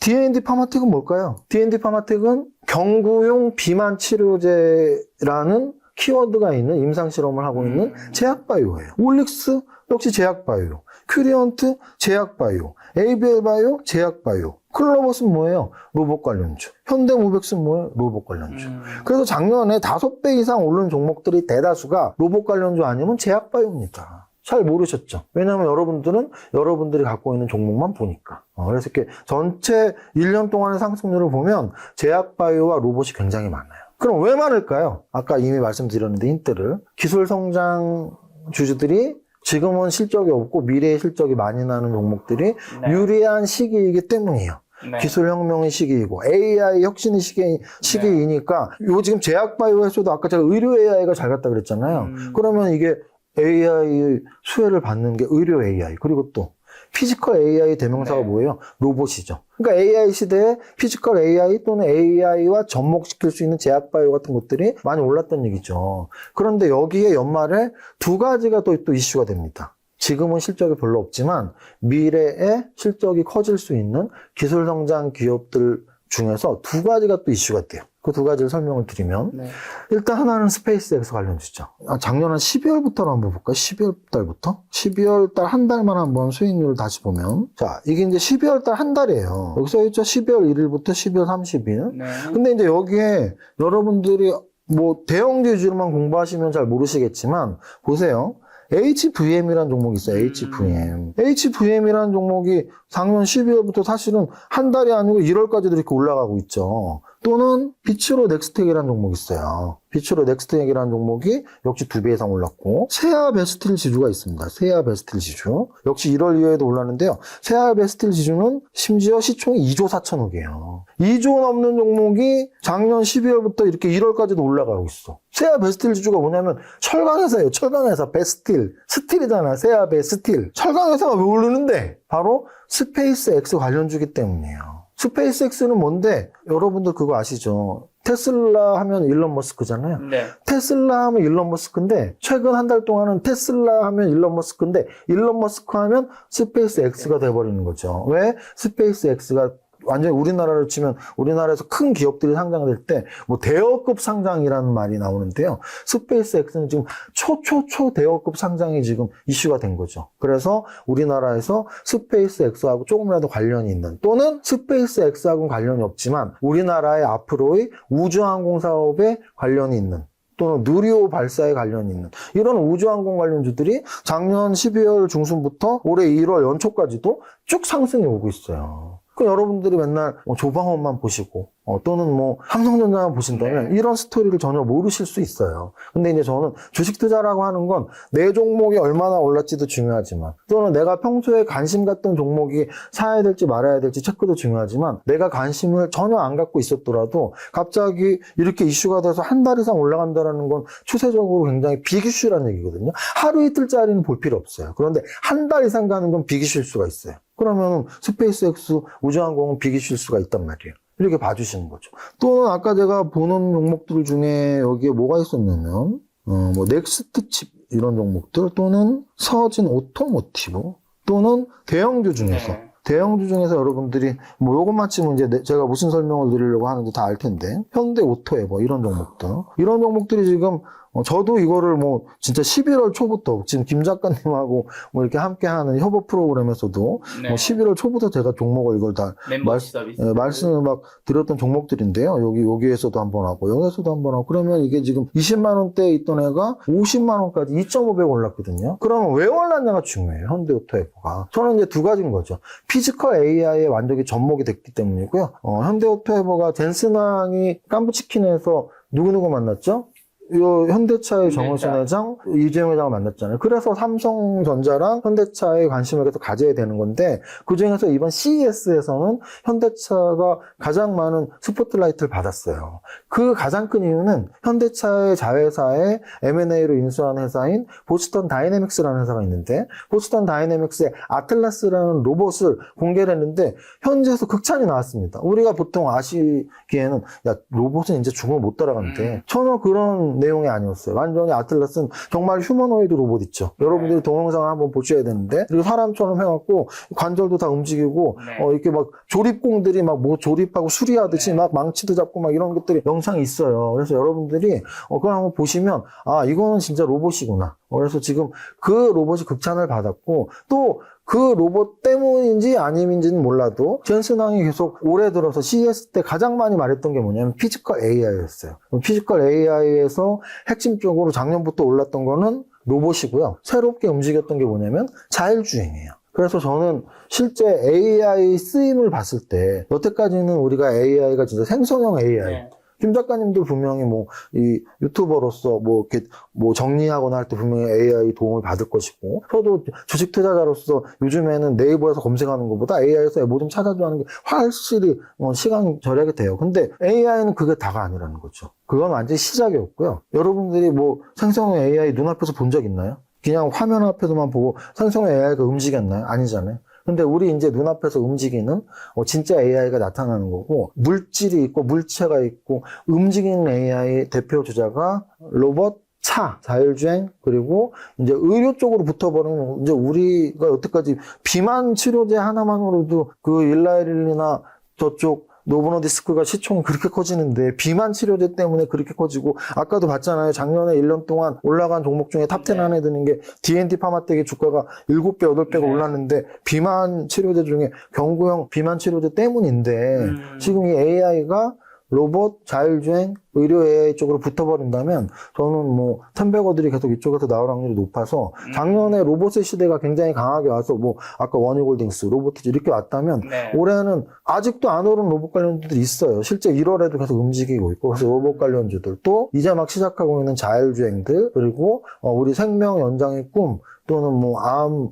A: D&D 파마텍은 뭘까요? D&D 파마텍은 경구용 비만 치료제라는 키워드가 있는 임상실험을 하고 있는 제약바이오예요. 올릭스 역시 제약바이오, 큐리언트 제약바이오, ABL바이오 제약바이오, 클로버스는 뭐예요? 로봇 관련주. 현대모백스는 뭐예요? 로봇 관련주. 그래서 작년에 5배 이상 오른 종목들이 대다수가 로봇 관련주 아니면 제약바이오입니다. 잘 모르셨죠? 왜냐하면 여러분들이 갖고 있는 종목만 보니까. 그래서 이렇게 전체 1년 동안의 상승률을 보면 제약바이오와 로봇이 굉장히 많아요. 그럼 왜 많을까요? 아까 이미 말씀드렸는데 힌트를. 기술 성장 주주들이 지금은 실적이 없고 미래의 실적이 많이 나는 종목들이
B: 네.
A: 유리한 시기이기 때문이에요.
B: 네.
A: 기술혁명의 시기이고 AI 혁신의 시기이니까 요 지금 제약바이오에서도 아까 제가 의료 AI가 잘 갔다 그랬잖아요. 그러면 이게 AI 수혜를 받는 게 의료 AI 그리고 또 피지컬 AI 대명사가
B: 네.
A: 뭐예요? 로봇이죠. 그러니까 AI 시대에 피지컬 AI 또는 AI와 접목시킬 수 있는 제약바이오 같은 것들이 많이 올랐던 얘기죠. 그런데 여기에 연말에 2가지가 또 이슈가 됩니다. 지금은 실적이 별로 없지만 미래에 실적이 커질 수 있는 기술성장 기업들 중에서 두 가지가 또 이슈가 돼요. 그 두 가지를 설명을 드리면
B: 네.
A: 일단 하나는 스페이스X 관련주죠. 작년 한 12월부터로 한번 볼까요? 12월 달부터? 12월 달 한 달만 한번 수익률을 다시 보면 자, 이게 이제 12월 달 한 달이에요. 여기 써있죠? 12월 1일부터 12월 30일.
B: 네.
A: 근데 이제 여기에 여러분들이 뭐 대형주 위주로만 공부하시면 잘 모르시겠지만 보세요. HVM이라는 종목이 있어요. HVM. HVM이라는 종목이 작년 12월부터 사실은 한 달이 아니고 1월까지도 이렇게 올라가고 있죠. 또는 비츠로 넥스텍이라는 종목이 있어요. 비츠로 넥스텍이라는 종목이 역시 2배 이상 올랐고 세아 베스틸 지주가 있습니다. 세아 베스틸 지주. 역시 1월 이후에도 올랐는데요. 세아 베스틸 지주는 심지어 시총이 2조 4천억이에요. 2조 넘는 종목이 작년 12월부터 이렇게 1월까지도 올라가고 있어. 세아 베스틸 지주가 뭐냐면 철강회사예요. 철강회사 베스틸. 스틸이잖아. 세아 베스틸. 철강회사가 왜 오르는데? 바로 스페이스X 관련주기 때문이에요. 스페이스X는 뭔데? 여러분들 그거 아시죠? 테슬라 하면 일론 머스크잖아요.
B: 네.
A: 테슬라 하면 일론 머스크인데 최근 한 달 동안은 테슬라 하면 일론 머스크인데 일론 머스크 하면 스페이스X가 돼버리는 거죠. 왜? 스페이스X가 완전히 우리나라로 치면 우리나라에서 큰 기업들이 상장될 때 뭐 대여급 상장이라는 말이 나오는데요. 스페이스X는 지금 초 대여급 상장이 지금 이슈가 된 거죠. 그래서 우리나라에서 스페이스X하고 조금이라도 관련이 있는 또는 스페이스X하고는 관련이 없지만 우리나라의 앞으로의 우주항공 사업에 관련이 있는 또는 누리호 발사에 관련이 있는 이런 우주항공 관련주들이 작년 12월 중순부터 올해 1월 연초까지도 쭉 상승해 오고 있어요. 그 여러분들이 맨날 조방원만 보시고 또는 뭐 삼성전자만 보신다면 이런 스토리를 전혀 모르실 수 있어요. 근데 이제 저는 주식 투자라고 하는 건 내 종목이 얼마나 올랐지도 중요하지만 또는 내가 평소에 관심 갖던 종목이 사야 될지 말아야 될지 체크도 중요하지만 내가 관심을 전혀 안 갖고 있었더라도 갑자기 이렇게 이슈가 돼서 한 달 이상 올라간다는 건 추세적으로 굉장히 빅이슈라는 얘기거든요. 하루 이틀짜리는 볼 필요 없어요. 그런데 한 달 이상 가는 건 빅이슈일 수가 있어요. 그러면 스페이스X 우주항공은 빅이슈일 수가 있단 말이에요. 이렇게 봐주시는 거죠. 또는 아까 제가 보는 종목들 중에 여기에 뭐가 있었냐면 뭐 넥스트칩 이런 종목들 또는 서진 오토모티브 또는 대형주 중에서
B: 네.
A: 대형주 중에서 여러분들이 뭐 요것만 치면 이제 제가 무슨 설명을 드리려고 하는지 다 알 텐데 현대 오토에버 이런 종목들 이런 종목들이 지금 저도 이거를 뭐 진짜 11월 초부터 지금 김 작가님하고 뭐 이렇게 함께하는 협업 프로그램에서도
B: 네.
A: 뭐 11월 초부터 제가 종목을 이걸 다
B: 멤버십 서비스.
A: 말씀을 막 드렸던 종목들인데요. 여기에서도 한번 하고 여기에서도 한번 하고 그러면 이게 지금 20만 원대에 있던 애가 50만 원까지 2.5배 올랐거든요. 그러면 왜 올랐냐가 중요해요. 현대오토에버가. 저는 이제 두 가지인 거죠. 피지컬 AI에 완전히 접목이 됐기 때문이고요. 현대오토에버가 젠슨왕이 깜부치킨에서 누구누구 만났죠? 현대차의 정호순 회장, 이재용 회장을 만났잖아요. 그래서 삼성전자랑 현대차에 관심을 계속 가져야 되는 건데 그중에서 이번 CES에서는 현대차가 가장 많은 스포트라이트를 받았어요. 그 가장 큰 이유는 현대차의 자회사에 M&A로 인수한 회사인 보스턴 다이내믹스라는 회사가 있는데 보스턴 다이내믹스의 아틀라스라는 로봇을 공개를 했는데 현지에서 극찬이 나왔습니다. 우리가 보통 아시기에는 야 로봇은 이제 중국을 못 따라간대. 전혀 그런 내용이 아니었어요. 완전히 아틀라스는 정말 휴머노이드 로봇 있죠. 여러분들이 동영상을 한번 보셔야 되는데 그리고 사람처럼 해갖고 관절도 다 움직이고 이렇게 막 조립공들이 막 뭐 조립하고 수리하듯이 막 망치도 잡고 막 이런 것들이 영상이 있어요. 그래서 여러분들이 그걸 한번 보시면 아 이거는 진짜 로봇이구나. 그래서 지금 그 로봇이 극찬을 받았고 또 그 로봇 때문인지 아님인지는 몰라도 젠슨왕이 계속 올해 들어서 CES 때 가장 많이 말했던 게 뭐냐면 피지컬 AI였어요. 피지컬 AI에서 핵심적으로 작년부터 올랐던 거는 로봇이고요. 새롭게 움직였던 게 뭐냐면 자율주행이에요. 그래서 저는 실제 AI 쓰임을 봤을 때 여태까지는 우리가 AI가 진짜 생성형 AI 김 작가님도 분명히 이 유튜버로서 이렇게 정리하거나 할 때 분명히 AI 도움을 받을 것이고, 저도 주식 투자자로서 요즘에는 네이버에서 검색하는 것보다 AI에서 뭐 좀 찾아줘 하는 게 확실히 시간 절약이 돼요. 근데 AI는 그게 다가 아니라는 거죠. 그건 완전히 시작이었고요. 여러분들이 생성형 AI 눈앞에서 본 적 있나요? 그냥 화면 앞에서만 보고 생성형 AI가 움직였나요? 아니잖아요. 근데 우리 이제 눈앞에서 움직이는 진짜 AI가 나타나는 거고 물질이 있고 물체가 있고 움직이는 AI 대표 주자가 로봇, 차, 자율주행 그리고 이제 의료 쪽으로 붙어버리면 이제 우리가 여태까지 비만 치료제 하나만으로도 그 일라이릴리나 저쪽 노보노디스크가 시총이 그렇게 커지는데 비만 치료제 때문에 그렇게 커지고 아까도 봤잖아요. 작년에 1년 동안 올라간 종목 중에 탑10 안에 드는 게 D&D 파마텍의 주가가 7배, 8배가 올랐는데 비만 치료제 중에 경구형 비만 치료제 때문인데 지금 이 AI가 로봇, 자율주행, 의료 AI 쪽으로 붙어버린다면 저는 뭐 템베거들이 계속 이쪽에서 나올 확률이 높아서 작년에 로봇의 시대가 굉장히 강하게 와서 뭐 아까 원유골딩스, 로보티즈 이렇게 왔다면 올해는 아직도 안 오른 로봇 관련주들이 있어요. 실제 1월에도 계속 움직이고 있고 그래서 로봇 관련주들 또 이제 막 시작하고 있는 자율주행들 그리고 우리 생명 연장의 꿈 또는 뭐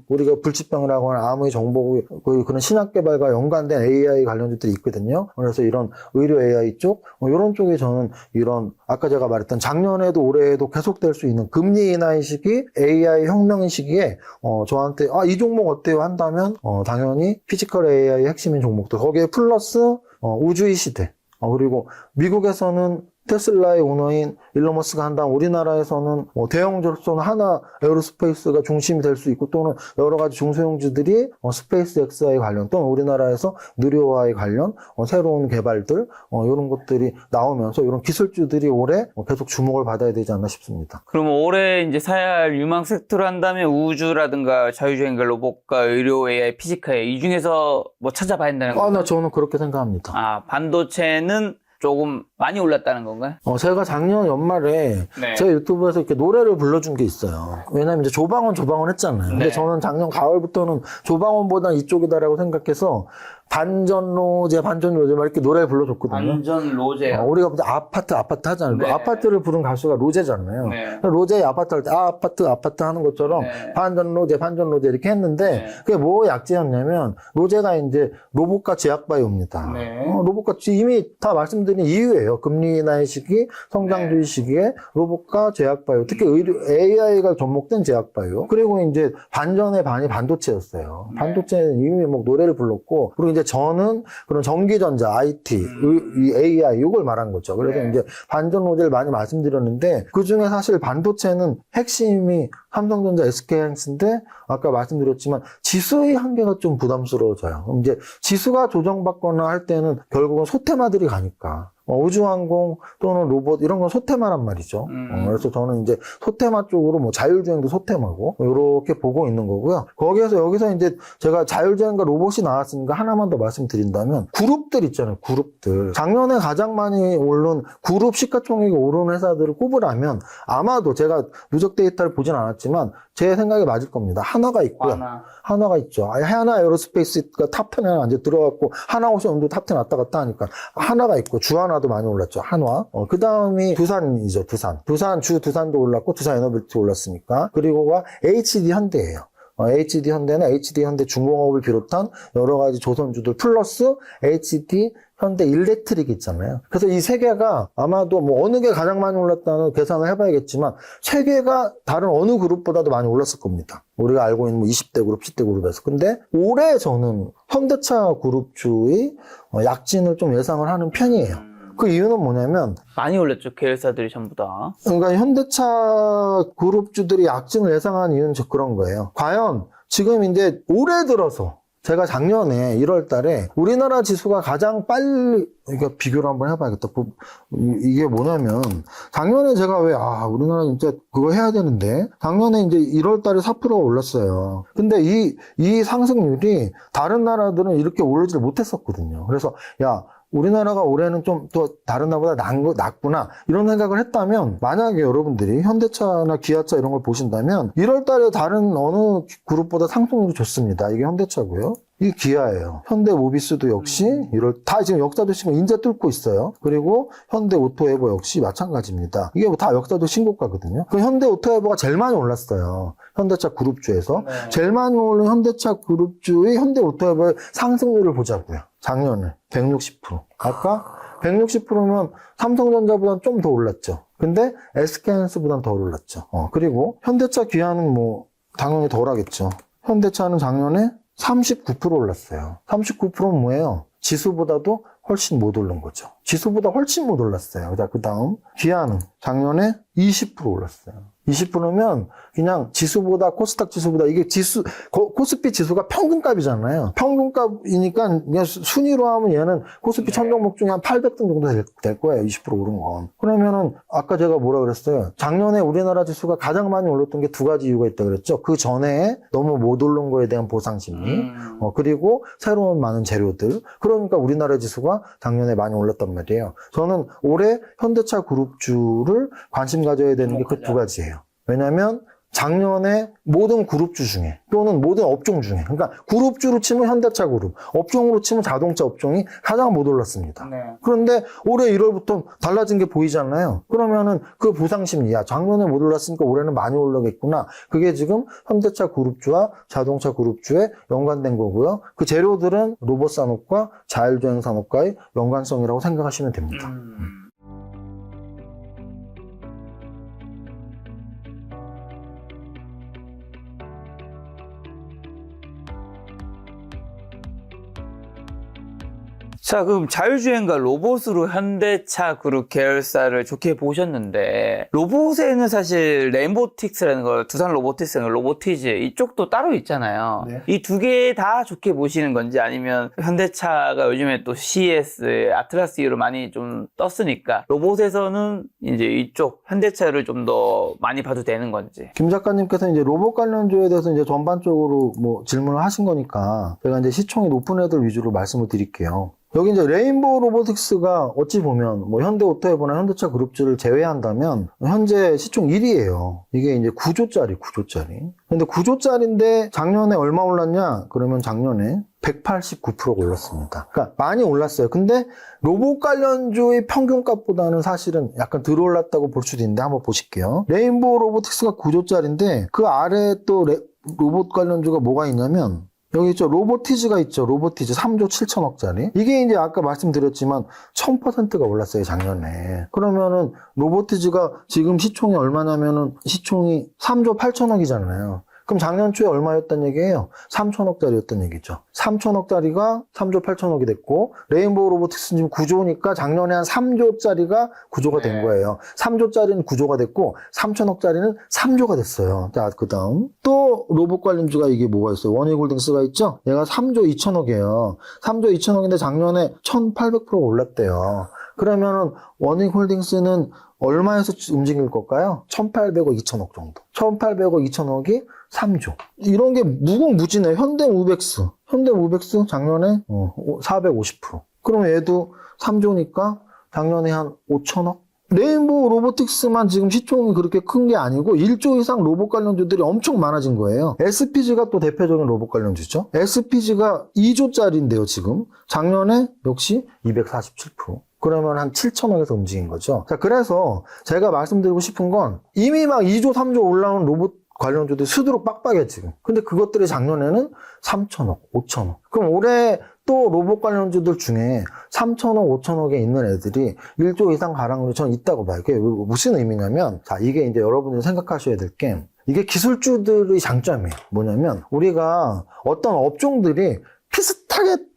A: 우리가 불치병이라고 하는 암의 정보 그런 신약 개발과 연관된 AI 관련주들이 있거든요. 그래서 이런 의료 AI 쪽 이런 쪽에 저는 이런 아까 제가 말했던 작년에도 올해에도 계속될 수 있는 금리 인하의 시기, AI 혁명의 시기에 저한테 이 종목 어때요 한다면 당연히 피지컬 AI 핵심인 종목들 거기에 플러스 우주의 시대 그리고 미국에서는 테슬라의 오너인 일론 머스크가 한다면 우리나라에서는 대형 졸업소는 하나 에어로스페이스가 중심이 될 수 있고 또는 여러 가지 중소형주들이 스페이스 X와의 관련 또는 우리나라에서 느려와의 관련 새로운 개발들 이런 것들이 나오면서 이런 기술주들이 올해 계속 주목을 받아야 되지 않나 싶습니다.
B: 그럼 올해 이제 사야 할 유망 섹터로 한다면 우주라든가 자율주행과 로봇과 의료 AI, 피지컬 AI 이 중에서 뭐 찾아봐야 한다는 건가요?
A: 저는 그렇게 생각합니다.
B: 반도체는 조금 많이 올랐다는 건가요?
A: 제가 작년 연말에 제 유튜브에서 이렇게 노래를 불러준 게 있어요. 왜냐면 이제 조방원 했잖아요. 근데 저는 작년 가을부터는 조방원보다 이쪽이다라고 생각해서 반전로제 막 이렇게 노래를 불러줬거든요.
B: 반전로제요?
A: 우리가 보통 아파트 하잖아요. 아파트를 부른 가수가 로제잖아요. 로제의 아파트 할 때 아파트 하는 것처럼 반전로제 이렇게 했는데 그게 뭐 약재였냐면 로제가 이제 로봇과 제약바이오입니다. 로봇과 이미 다 말씀드린 이유예요. 금리 인하의 시기, 성장주의 시기에 로봇과 제약바이오, 특히 AI가 접목된 제약바이오. 그리고 이제 반전의 반이 반도체였어요. 반도체는 이미 뭐 노래를 불렀고 그리고 이제 저는 그런 전기전자, IT, 이 AI 이걸 말한 거죠. 그래서 이제 반전 로제를 많이 말씀드렸는데 그 중에 사실 반도체는 핵심이 삼성전자, SK하이닉스인데 아까 말씀드렸지만 지수의 한계가 좀 부담스러워져요. 그럼 이제 지수가 조정받거나 할 때는 결국은 소테마들이 가니까. 우주항공 또는 로봇 이런 건 소테마란 말이죠. 그래서 저는 이제 소테마 쪽으로 뭐 자율주행도 소테마고 이렇게 보고 있는 거고요. 거기에서 여기서 이제 제가 자율주행과 로봇이 나왔으니까 하나만 더 말씀드린다면 그룹들 있잖아요. 그룹들. 작년에 가장 많이 오른 그룹 시가총액이 오른 회사들을 꼽으라면 아마도 제가 누적 데이터를 보진 않았지만 제 생각에 맞을 겁니다. 하나가 있고요. 하나가 있죠. 하나 에어로스페이스가 탑10에 완전 들어갔고 하나오션도 탑10 왔다 갔다 하니까 하나가 있고 주하나도 많이 올랐죠. 한화. 그 다음이 두산이죠. 두산도 올랐고 두산에너빌티 올랐으니까. 그리고가 HD 현대예요. HD 현대는 HD 현대 중공업을 비롯한 여러 가지 조선주들 플러스 HD 현대 일렉트릭 있잖아요. 그래서 이 세 개가 아마도 뭐 어느 게 가장 많이 올랐다는 계산을 해봐야겠지만 세 개가 다른 어느 그룹보다도 많이 올랐을 겁니다. 우리가 알고 있는 뭐 20대 그룹, 10대 그룹에서. 근데 올해 저는 현대차 그룹주의 약진을 좀 예상을 하는 편이에요. 그 이유는 뭐냐면
B: 많이 올랐죠. 계열사들이 전부 다.
A: 그러니까 현대차 그룹주들이 약진을 예상한 이유는 그런 거예요. 과연 지금 이제 올해 들어서 제가 작년에 1월 달에 우리나라 지수가 가장 빨리, 그러니까 비교를 한번 해봐야겠다. 이게 뭐냐면, 작년에 제가 우리나라 진짜 그거 해야 되는데, 작년에 이제 1월 달에 4%가 올랐어요. 근데 이 상승률이 다른 나라들은 이렇게 오르질 못했었거든요. 그래서, 우리나라가 올해는 좀 더 다른 나라보다 낫구나 이런 생각을 했다면 만약에 여러분들이 현대차나 기아차 이런 걸 보신다면 1월 달에 다른 어느 그룹보다 상승률이 좋습니다. 이게 현대차고요. 이게 기아예요. 현대모비스도 역시 다 지금 역사도 신고 인제 뚫고 있어요. 그리고 현대오토에버 역시 마찬가지입니다. 이게 다 역사도 신고가거든요. 그 현대오토에버가 제일 많이 올랐어요. 현대차 그룹주에서. 제일 많이 오른 현대차 그룹주의 현대오토에버의 상승률을 보자고요. 작년에 160%. 아까 160%면 삼성전자보다는 좀 더 올랐죠. 근데 SK하이닉스보다는 더 올랐죠. 그리고 현대차 기아는 뭐 당연히 덜하겠죠. 현대차는 작년에 39% 올랐어요. 39%는 뭐예요? 지수보다도 훨씬 못 오른 거죠. 지수보다 훨씬 못 올랐어요. 자, 그 다음 기아는 작년에 20% 올랐어요. 20%면 그냥 지수보다 코스닥 지수보다 이게 지수 코스피 지수가 평균값이잖아요. 평균값이니까 그냥 순위로 하면 얘는 코스피 1000종목 중에 한 800등 정도 될 거예요. 20% 오른 건. 그러면은 아까 제가 뭐라 그랬어요? 작년에 우리나라 지수가 가장 많이 올랐던 게 두 가지 이유가 있다 그랬죠. 그 전에 너무 못 오른 거에 대한 보상 심리, 그리고 새로운 많은 재료들. 그러니까 우리나라 지수가 작년에 많이 올랐단 말이에요. 저는 올해 현대차 그룹주를 관심 가져야 되는 게 그 두 가지예요. 왜냐면 작년에 모든 그룹주 중에 또는 모든 업종 중에 그러니까 그룹주로 치면 현대차 그룹, 업종으로 치면 자동차 업종이 가장 못 올랐습니다.
B: 네.
A: 그런데 올해 1월부터 달라진 게 보이잖아요. 그러면은 그 보상 심리야. 작년에 못 올랐으니까 올해는 많이 올라겠구나. 그게 지금 현대차 그룹주와 자동차 그룹주에 연관된 거고요. 그 재료들은 로봇 산업과 자율주행 산업과의 연관성이라고 생각하시면 됩니다.
B: 자, 그럼 자율주행과 로봇으로 현대차 그룹 계열사를 좋게 보셨는데, 로봇에는 사실 레인보틱스라는 거, 두산 로보틱스는 로보티즈, 이쪽도 따로 있잖아요.
A: 네.
B: 이 두 개 다 좋게 보시는 건지, 아니면 현대차가 요즘에 또 CES, 아트라스 이후로 많이 좀 떴으니까, 로봇에서는 이제 이쪽 현대차를 좀 더 많이 봐도 되는 건지.
A: 김 작가님께서 이제 로봇 관련주에 대해서 이제 전반적으로 뭐 질문을 하신 거니까 제가 이제 시총이 높은 애들 위주로 말씀을 드릴게요. 여기 이제 레인보우 로보틱스가 어찌 보면 뭐 현대오토에보나 현대차 그룹주를 제외한다면 현재 시총 1위예요. 이게 이제 9조짜리. 근데 9조짜리인데 작년에 얼마 올랐냐? 그러면 작년에 189%가 올랐습니다. 그러니까 많이 올랐어요. 근데 로봇 관련주의 평균값보다는 사실은 약간 덜 올랐다고 볼 수도 있는데 한번 보실게요. 레인보우 로보틱스가 9조짜리인데 그 아래에 또 로봇 관련주가 뭐가 있냐면 여기 있죠. 로보티즈가 있죠. 로보티즈 3조 7천억짜리. 이게 이제 아까 말씀드렸지만 1000%가 올랐어요, 작년에. 그러면은 로보티즈가 지금 시총이 얼마냐면은 시총이 3조 8천억이잖아요. 그럼 작년 초에 얼마였단 얘기예요? 3천억짜리였단 얘기죠. 3천억짜리가 3조 8천억이 됐고 레인보우 로보틱스는 지금 9조니까 작년에 한 3조짜리가 9조가 된 거예요. 3조짜리는 9조가 됐고 3천억짜리는 3조가 됐어요. 자, 그 다음 또 로봇 관련주가 이게 뭐가 있어요? 원익홀딩스가 있죠? 얘가 3조 2천억이에요. 3조 2천억인데 작년에 1800% 올랐대요. 그러면은 원익홀딩스는 얼마에서 움직일 걸까요? 1800억, 2천억 정도. 1800억, 2천억이 3조. 이런 게 무궁무진해요. 현대무백스 작년에 450%. 그럼 얘도 3조니까 작년에 한 5천억? 레인보우 로보틱스만 지금 시총이 그렇게 큰 게 아니고 1조 이상 로봇 관련주들이 엄청 많아진 거예요. SPG가 또 대표적인 로봇 관련주죠. SPG가 2조짜리인데요, 지금. 작년에 역시 247%. 그러면 한 7천억에서 움직인 거죠. 자, 그래서 제가 말씀드리고 싶은 건 이미 막 2조, 3조 올라온 로봇 관련주들이 수두룩 빡빡해, 지금. 근데 그것들이 작년에는 3천억, 5천억. 그럼 올해 또 로봇 관련주들 중에 3천억, 5천억에 있는 애들이 1조 이상 가량으로 저는 있다고 봐요. 그게 무슨 의미냐면, 자, 이게 이제 여러분들이 생각하셔야 될 게, 이게 기술주들의 장점이에요. 뭐냐면, 우리가 어떤 업종들이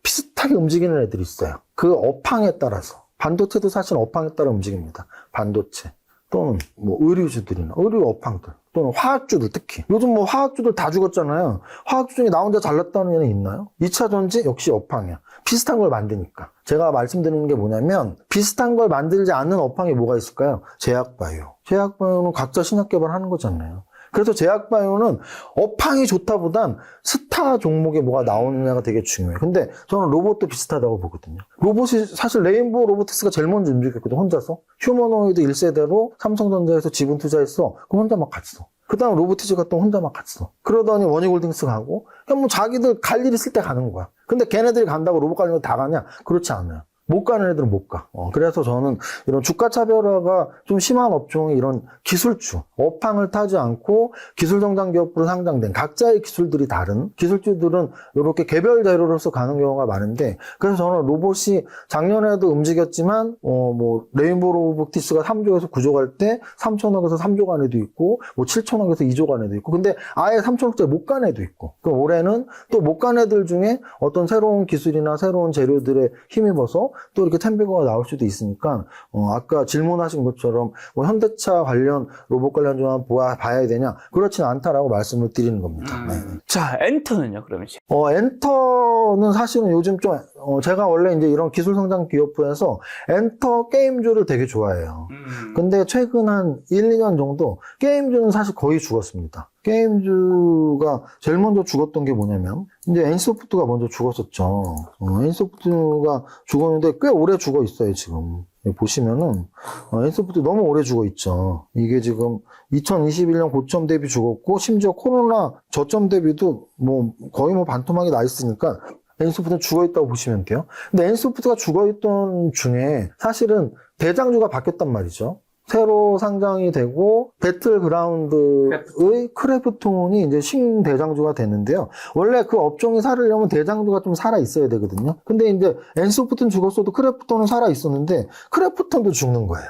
A: 비슷하게 움직이는 애들이 있어요. 그 업황에 따라서. 반도체도 사실 업황에 따라 움직입니다. 반도체. 또는 뭐 의류주들이나 의류 업황들. 또는 화학주들 특히. 요즘 뭐 화학주들 다 죽었잖아요. 화학주 중에 나 혼자 잘났다는 애는 있나요? 2차 전지 역시 업황이야. 비슷한 걸 만드니까. 제가 말씀드리는 게 뭐냐면 비슷한 걸 만들지 않는 업황이 뭐가 있을까요? 제약바이오. 제약바이오는 각자 신약 개발하는 거잖아요. 그래서 제약바이오는 업황이 좋다보단 스타 종목에 뭐가 나오느냐가 되게 중요해요. 근데 저는 로봇도 비슷하다고 보거든요. 로봇이 사실 레인보우 로보틱스가 제일 먼저 움직였거든, 혼자서. 휴머노이드 1세대로 삼성전자에서 지분 투자했어. 그럼 혼자 막 갔어. 그 다음 로보티즈가 또 혼자 막 갔어. 그러더니 원익홀딩스 가고, 그냥 뭐 자기들 갈 일 있을 때 가는 거야. 근데 걔네들이 간다고 로봇 관련 다 가냐? 그렇지 않아요. 못 가는 애들은 못 가. 그래서 저는 이런 주가 차별화가 좀 심한 업종이 이런 기술주, 업황을 타지 않고 기술 성장 기업으로 상장된 각자의 기술들이 다른 기술주들은 이렇게 개별 재료로서 가는 경우가 많은데, 그래서 저는 로봇이 작년에도 움직였지만, 뭐, 레인보우 로보틱스가 3조에서 9조 갈 때 3천억에서 3조 간 애도 있고, 뭐 7천억에서 2조 간 애도 있고, 근데 아예 3천억짜리 못 간 애도 있고, 그럼 올해는 또 못 간 애들 중에 어떤 새로운 기술이나 새로운 재료들에 힘입어서 또 이렇게 템베거가 나올 수도 있으니까 아까 질문하신 것처럼 뭐 현대차 관련 로봇 관련 좀 한번 봐야 되냐 그렇지는 않다라고 말씀을 드리는 겁니다. 네.
B: 자, 엔터는요, 그러면?
A: 엔터는 사실은 요즘 좀 제가 원래 이제 이런 기술 성장 기업부에서 엔터 게임주를 되게 좋아해요. 근데 최근 한 1, 2년 정도 게임주는 사실 거의 죽었습니다. 게임주가 제일 먼저 죽었던 게 뭐냐면 이제 NC소프트가 먼저 죽었었죠. NC소프트가 죽었는데 꽤 오래 죽어 있어요, 지금. 보시면은 NC소프트 너무 오래 죽어 있죠. 이게 지금 2021년 고점 대비 죽었고 심지어 코로나 저점 대비도 뭐 거의 뭐 반토막이 나 있으니까 NC소프트는 죽어 있다고 보시면 돼요. 근데 NC소프트가 죽어 있던 중에 사실은 대장주가 바뀌었단 말이죠. 새로 상장이 되고 배틀그라운드의 크래프톤이 이제 신대장주가 됐는데요. 원래 그 업종이 살으려면 대장주가 좀 살아 있어야 되거든요. 근데 이제 NC소프트는 죽었어도 크래프톤은 살아 있었는데 크래프톤도 죽는 거예요.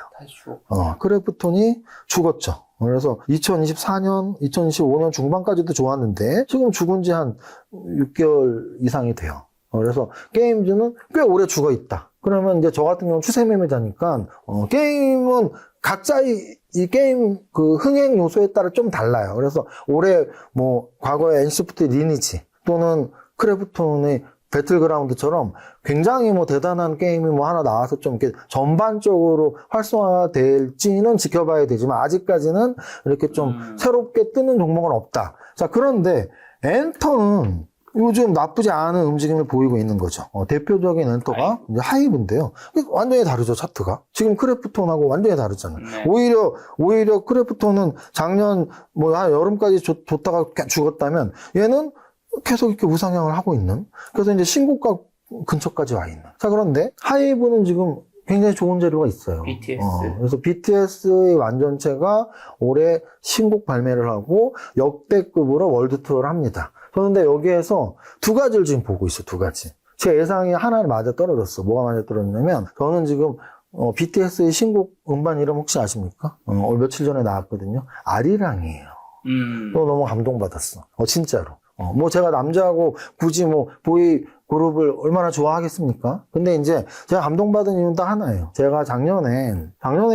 A: 크래프톤이 죽었죠. 그래서 2024년, 2025년 중반까지도 좋았는데 지금 죽은 지 한 6개월 이상이 돼요. 그래서 게임즈는 꽤 오래 죽어 있다. 그러면 이제 저 같은 경우는 추세 매매자니까 게임은 각자의 이 게임 그 흥행 요소에 따라 좀 달라요. 그래서 올해 뭐 과거에 NC소프트 리니지 또는 크래프톤의 배틀그라운드처럼 굉장히 뭐 대단한 게임이 뭐 하나 나와서 좀 이렇게 전반적으로 활성화될지는 지켜봐야 되지만 아직까지는 이렇게 좀 새롭게 뜨는 종목은 없다. 자, 그런데 엔터는 요즘 나쁘지 않은 움직임을 보이고 있는 거죠. 대표적인 엔터가 이제 하이브인데요. 완전히 다르죠, 차트가. 지금 크래프톤하고 완전히 다르잖아요.
B: 네.
A: 오히려 크래프톤은 작년 뭐 한 여름까지 좋다가 죽었다면 얘는 계속 이렇게 우상향을 하고 있는. 그래서 이제 신고가 근처까지 와 있는. 자, 그런데 하이브는 지금 굉장히 좋은 재료가 있어요.
B: BTS.
A: 그래서 BTS의 완전체가 올해 신곡 발매를 하고 역대급으로 월드 투어를 합니다. 그런데 여기에서 두 가지를 지금 보고 있어요. 두 가지. 제 예상이 하나를 맞아 떨어졌어. 뭐가 맞아 떨어졌냐면 저는 지금 BTS의 신곡 음반 이름 혹시 아십니까? 며칠 전에 나왔거든요. 아리랑이에요. 너무 감동받았어. 진짜로. 뭐 제가 남자하고 굳이 뭐 보이 그룹을 얼마나 좋아하겠습니까? 근데 이제 제가 감동받은 이유는 딱 하나예요. 제가 작년에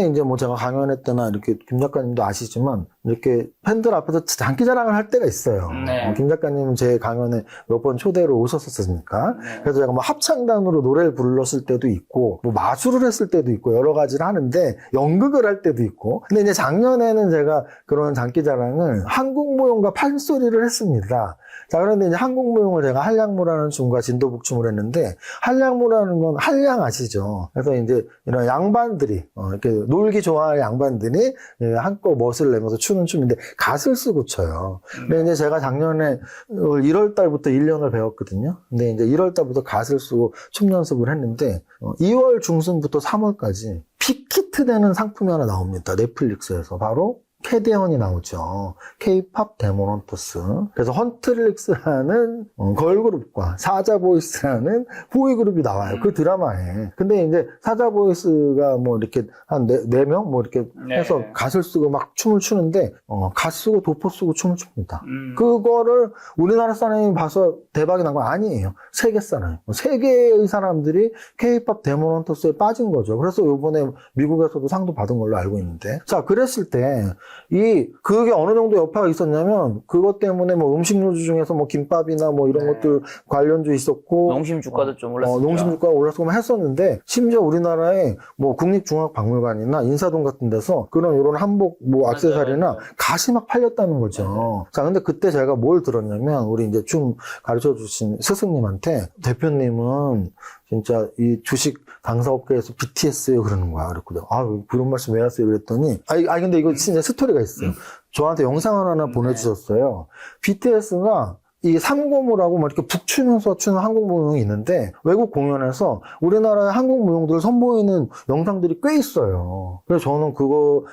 A: 이제 뭐 제가 강연회 때나 이렇게 김 작가님도 아시지만 이렇게 팬들 앞에서 장기 자랑을 할 때가 있어요.
B: 네.
A: 김 작가님은 제 강연에 몇 번 초대로 오셨었으니까.
B: 네.
A: 그래서 제가 뭐 합창단으로 노래를 불렀을 때도 있고, 뭐 마술을 했을 때도 있고, 여러 가지를 하는데, 연극을 할 때도 있고. 근데 이제 작년에는 제가 그런 장기 자랑을 한국무용과 판소리를 했습니다. 자, 그런데 이제 한국무용을 제가 한량무라는 춤과 진도북춤을 했는데, 한량무라는 건 한량 아시죠? 그래서 이제 이런 양반들이, 이렇게 놀기 좋아할 양반들이 한껏 멋을 내면서 추는 춤인데, 갓을 쓰고 춰요. 근데 이제 제가 작년에 1월 달부터 1년을 배웠거든요. 근데 이제 1월 달부터 갓을 쓰고 춤 연습을 했는데, 2월 중순부터 3월까지 픽히트 되는 상품이 하나 나옵니다. 넷플릭스에서. 바로 캐대헌이 나오죠. K-팝 데모넌터스. 그래서 헌트릭스라는 걸그룹과 사자보이스라는 보이그룹이 나와요. 그 드라마에. 근데 이제 사자보이스가 뭐 이렇게 한 4명? 뭐 이렇게 해서
B: 네.
A: 갓을 쓰고 막 춤을 추는데, 갓 쓰고 도포 쓰고 춤을 춥니다. 그거를 우리나라 사람이 봐서 대박이 난 건 아니에요. 세계 사람. 세계의 사람들이 K-팝 데모넌터스에 빠진 거죠. 그래서 요번에 미국에서도 상도 받은 걸로 알고 있는데. 자, 그랬을 때, 그게 어느 정도 여파가 있었냐면, 그것 때문에 뭐 음식료주 중에서 뭐 김밥이나 뭐 이런 것들 관련주 있었고.
B: 농심 주가도 좀 올랐었죠.
A: 농심 주가가 올랐고 했었는데, 심지어 우리나라에 뭐 국립중앙박물관이나 인사동 같은 데서 그런 이런 한복 뭐 액세서리나 갓이 막 팔렸다는 거죠. 자, 근데 그때 제가 뭘 들었냐면, 우리 이제 춤 가르쳐 주신 스승님한테, 대표님은 진짜 이 주식 당사업계에서 BTS예요 그러는 거야. 그랬거든. 그런 말씀 왜 하세요? 그랬더니 근데 이거 진짜 스토리가 있어요. 저한테 영상을 하나 보내주셨어요. BTS가 이 삼고무라고 막 이렇게 북추면서 추는 한국 무용이 있는데 외국 공연에서 우리나라의 한국 무용들을 선보이는 영상들이 꽤 있어요. 그래서 저는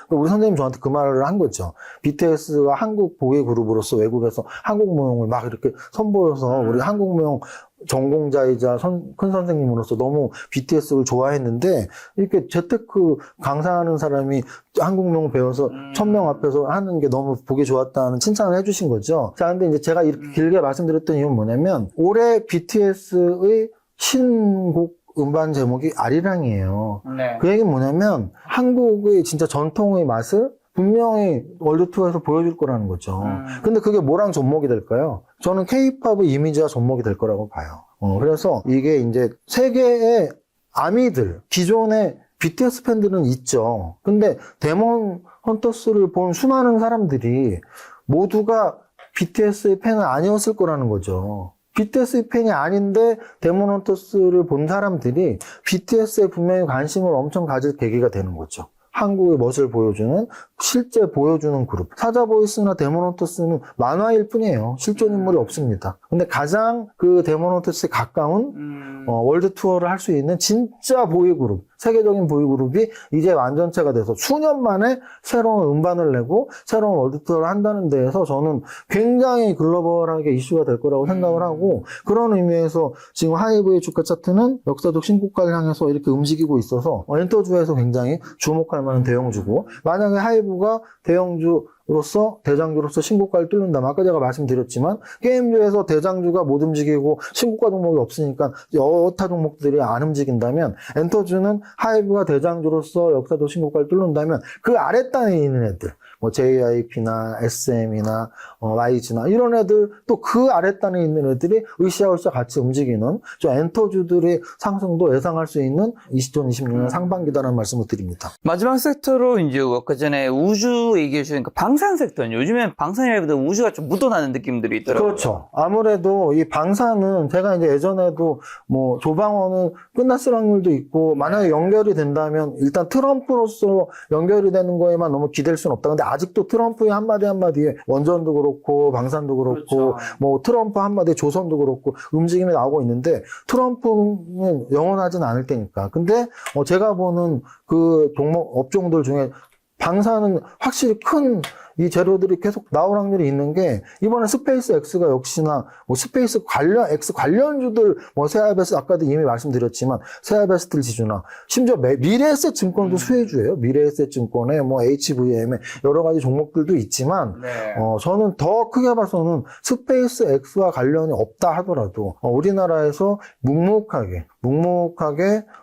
A: 우리 선생님 저한테 그 말을 한 거죠. BTS가 한국 보이 그룹으로서 외국에서 한국 무용을 막 이렇게 선보여서 우리 한국 무용 전공자이자 큰 선생님으로서 너무 BTS를 좋아했는데 이렇게 재테크 강사하는 사람이 한국무용 배워서 1000명 앞에서 하는 게 너무 보기 좋았다는 칭찬을 해주신 거죠. 자, 근데 이제 제가 이렇게 길게 말씀드렸던 이유는 뭐냐면 올해 BTS의 신곡 음반 제목이 아리랑이에요.
B: 네.
A: 그 얘기는 뭐냐면 한국의 진짜 전통의 맛을 분명히 월드투어에서 보여줄 거라는 거죠. 근데 그게 뭐랑 접목이 될까요? 저는 K-팝의 이미지와 접목이 될 거라고 봐요. 그래서 이게 이제 세계의 아미들, 기존의 BTS 팬들은 있죠. 근데 데몬 헌터스를 본 수많은 사람들이 모두가 BTS의 팬은 아니었을 거라는 거죠. BTS의 팬이 아닌데 데몬 헌터스를 본 사람들이 BTS에 분명히 관심을 엄청 가질 계기가 되는 거죠. 한국의 멋을 보여주는, 실제 보여주는 그룹. 사자보이스나 데몬 헌터스는 만화일 뿐이에요. 실존 인물이 없습니다. 근데 가장 그 데몬 헌터스에 가까운 월드 투어를 할 수 있는 진짜 보이그룹, 세계적인 보이그룹이 이제 완전체가 돼서 수년 만에 새로운 음반을 내고 새로운 월드 투어를 한다는 데에서 저는 굉장히 글로벌하게 이슈가 될 거라고 생각을 하고, 그런 의미에서 지금 하이브의 주가 차트는 역사적 신고가를 향해서 이렇게 움직이고 있어서 엔터주에서 굉장히 주목할 만한 대형주고, 만약에 하이브가 대형주로서 대장주로서 신고가를 뚫는다면, 아까 제가 말씀드렸지만 게임주에서 대장주가 못 움직이고 신고가 종목이 없으니까 여타 종목들이 안 움직인다면, 엔터주는 하이브가 대장주로서 역사적 신고가를 뚫는다면 그 아랫단에 있는 애들, 뭐 JYP나 SM이나 YG나 이런 애들, 또 그 아랫단에 있는 애들이 으쌰으쌰 같이 움직이는 저 엔터주들의 상승도 예상할 수 있는 2026년 상반기다라는 말씀을 드립니다.
B: 마지막 섹터로 이제 아까 전에 우주 얘기해 주니까 방산 섹터는 요즘엔 방산이라기보다 우주가 좀 묻어나는 느낌들이 있더라고요.
A: 그렇죠. 아무래도 이 방사는 제가 이제 예전에도 뭐 조방원은 끝났을 확률도 있고, 만약에 연결이 된다면 일단 트럼프로서 연결이 되는 거에만 너무 기댈 수는 없다. 근데 아직도 트럼프의 한마디 한마디에 원전도 그렇고 방산도 그렇고,
B: 그렇죠.
A: 뭐 트럼프 한마디에 조선도 그렇고 움직임이 나오고 있는데, 트럼프는 영원하진 않을 테니까. 근데 제가 보는 그 종목 업종들 중에 방사는 확실히 큰 이 재료들이 계속 나올 확률이 있는 게, 이번에 스페이스 X가 역시나 뭐 스페이스 관련 X 관련주들, 뭐 세아베스, 아까도 이미 말씀드렸지만 세아베스트 지주나 심지어 미래에셋 증권도 수혜주예요. 미래에셋 증권에 뭐 HVM에 여러 가지 종목들도 있지만,
B: 네.
A: 저는 더 크게 봐서는 스페이스 X와 관련이 없다 하더라도 우리나라에서 묵묵하게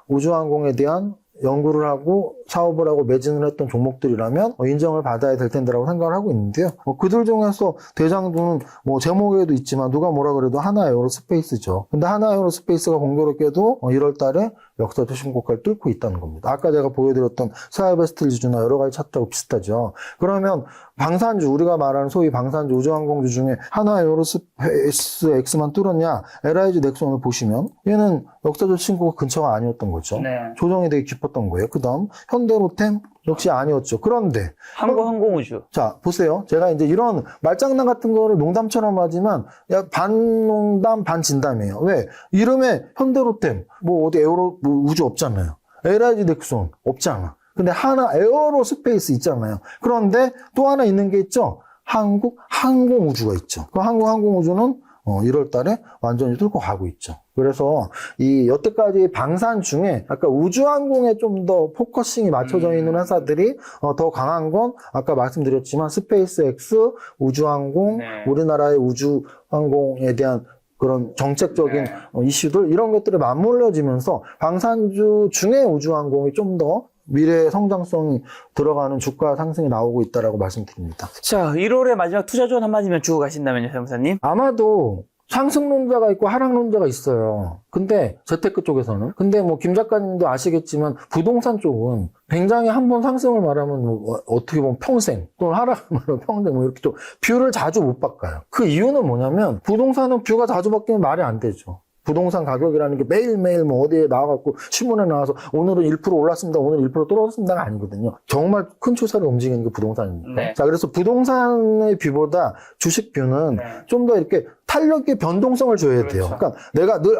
A: 우주항공에 대한 연구를 하고 사업을 하고 매진을 했던 종목들이라면 인정을 받아야 될 텐데라고 생각을 하고 있는데요. 그들 중에서 대장주는 뭐 제목에도 있지만 누가 뭐라 그래도 하나에어로스페이스죠. 근데 하나에어로스페이스가 공교롭게도 1월 달에 역사적 신고가를 뚫고 있다는 겁니다. 아까 제가 보여드렸던 세아베스트 지주나 여러 가지 차트하고 비슷하죠. 그러면 방산주, 우리가 말하는 소위 방산주, 우주항공주 중에 하나에어로스페이스 X만 뚫었냐? LIG 넥슨을 보시면 얘는 역사적 신고가 근처가 아니었던 거죠.
B: 네.
A: 조정이 되게 깊었던 거예요. 그 다음 현대로템 역시 아니었죠. 그런데
B: 항공우주.
A: 자, 보세요. 제가 이제 이런 말장난 같은 거를 농담처럼 하지만 반 농담 반 진담이에요. 왜? 이름에 현대로템 뭐 어디 에어로 뭐 우주 없잖아요. LIG 넥슨 없잖아. 근데 하나 에어로스페이스 있잖아요. 그런데 또 하나 있는 게 있죠. 한국 항공우주가 있죠. 그 한국 항공우주는 1월 달에 완전히 뚫고 가고 있죠. 그래서 이 여태까지 방산 중에 아까 우주항공에 좀 더 포커싱이 맞춰져 있는 회사들이 더 강한 건 아까 말씀드렸지만 스페이스X, 우주항공,
B: 네.
A: 우리나라의 우주항공에 대한 그런 정책적인 이슈들, 이런 것들이 맞물려지면서 방산주 중에 우주항공이 좀 더 미래의 성장성이 들어가는 주가 상승이 나오고 있다라고 말씀드립니다.
B: 자, 1월에 마지막 투자 조언 한마디면 주고 가신다면요, 사무사님?
A: 아마도 상승론자가 있고 하락론자가 있어요. 근데 재테크 쪽에서는. 근데 뭐 김 작가님도 아시겠지만 부동산 쪽은 굉장히 한 번 상승을 말하면 뭐 어떻게 보면 평생, 또는 하락을 말하면 평생, 뭐 이렇게 좀 뷰를 자주 못 바꿔요. 그 이유는 뭐냐면 부동산은 뷰가 자주 바뀌면 말이 안 되죠. 부동산 가격이라는 게 매일매일 뭐 어디에 나와갖고 신문에 나와서 오늘은 1% 올랐습니다, 오늘 1% 떨어졌습니다가 아니거든요. 정말 큰 추세를 움직이는 게 부동산입니다.
B: 네.
A: 자, 그래서 부동산의 뷰보다 주식 뷰는 좀 더 이렇게 탄력 있게 변동성을 줘야 돼요. 그러니까 내가 늘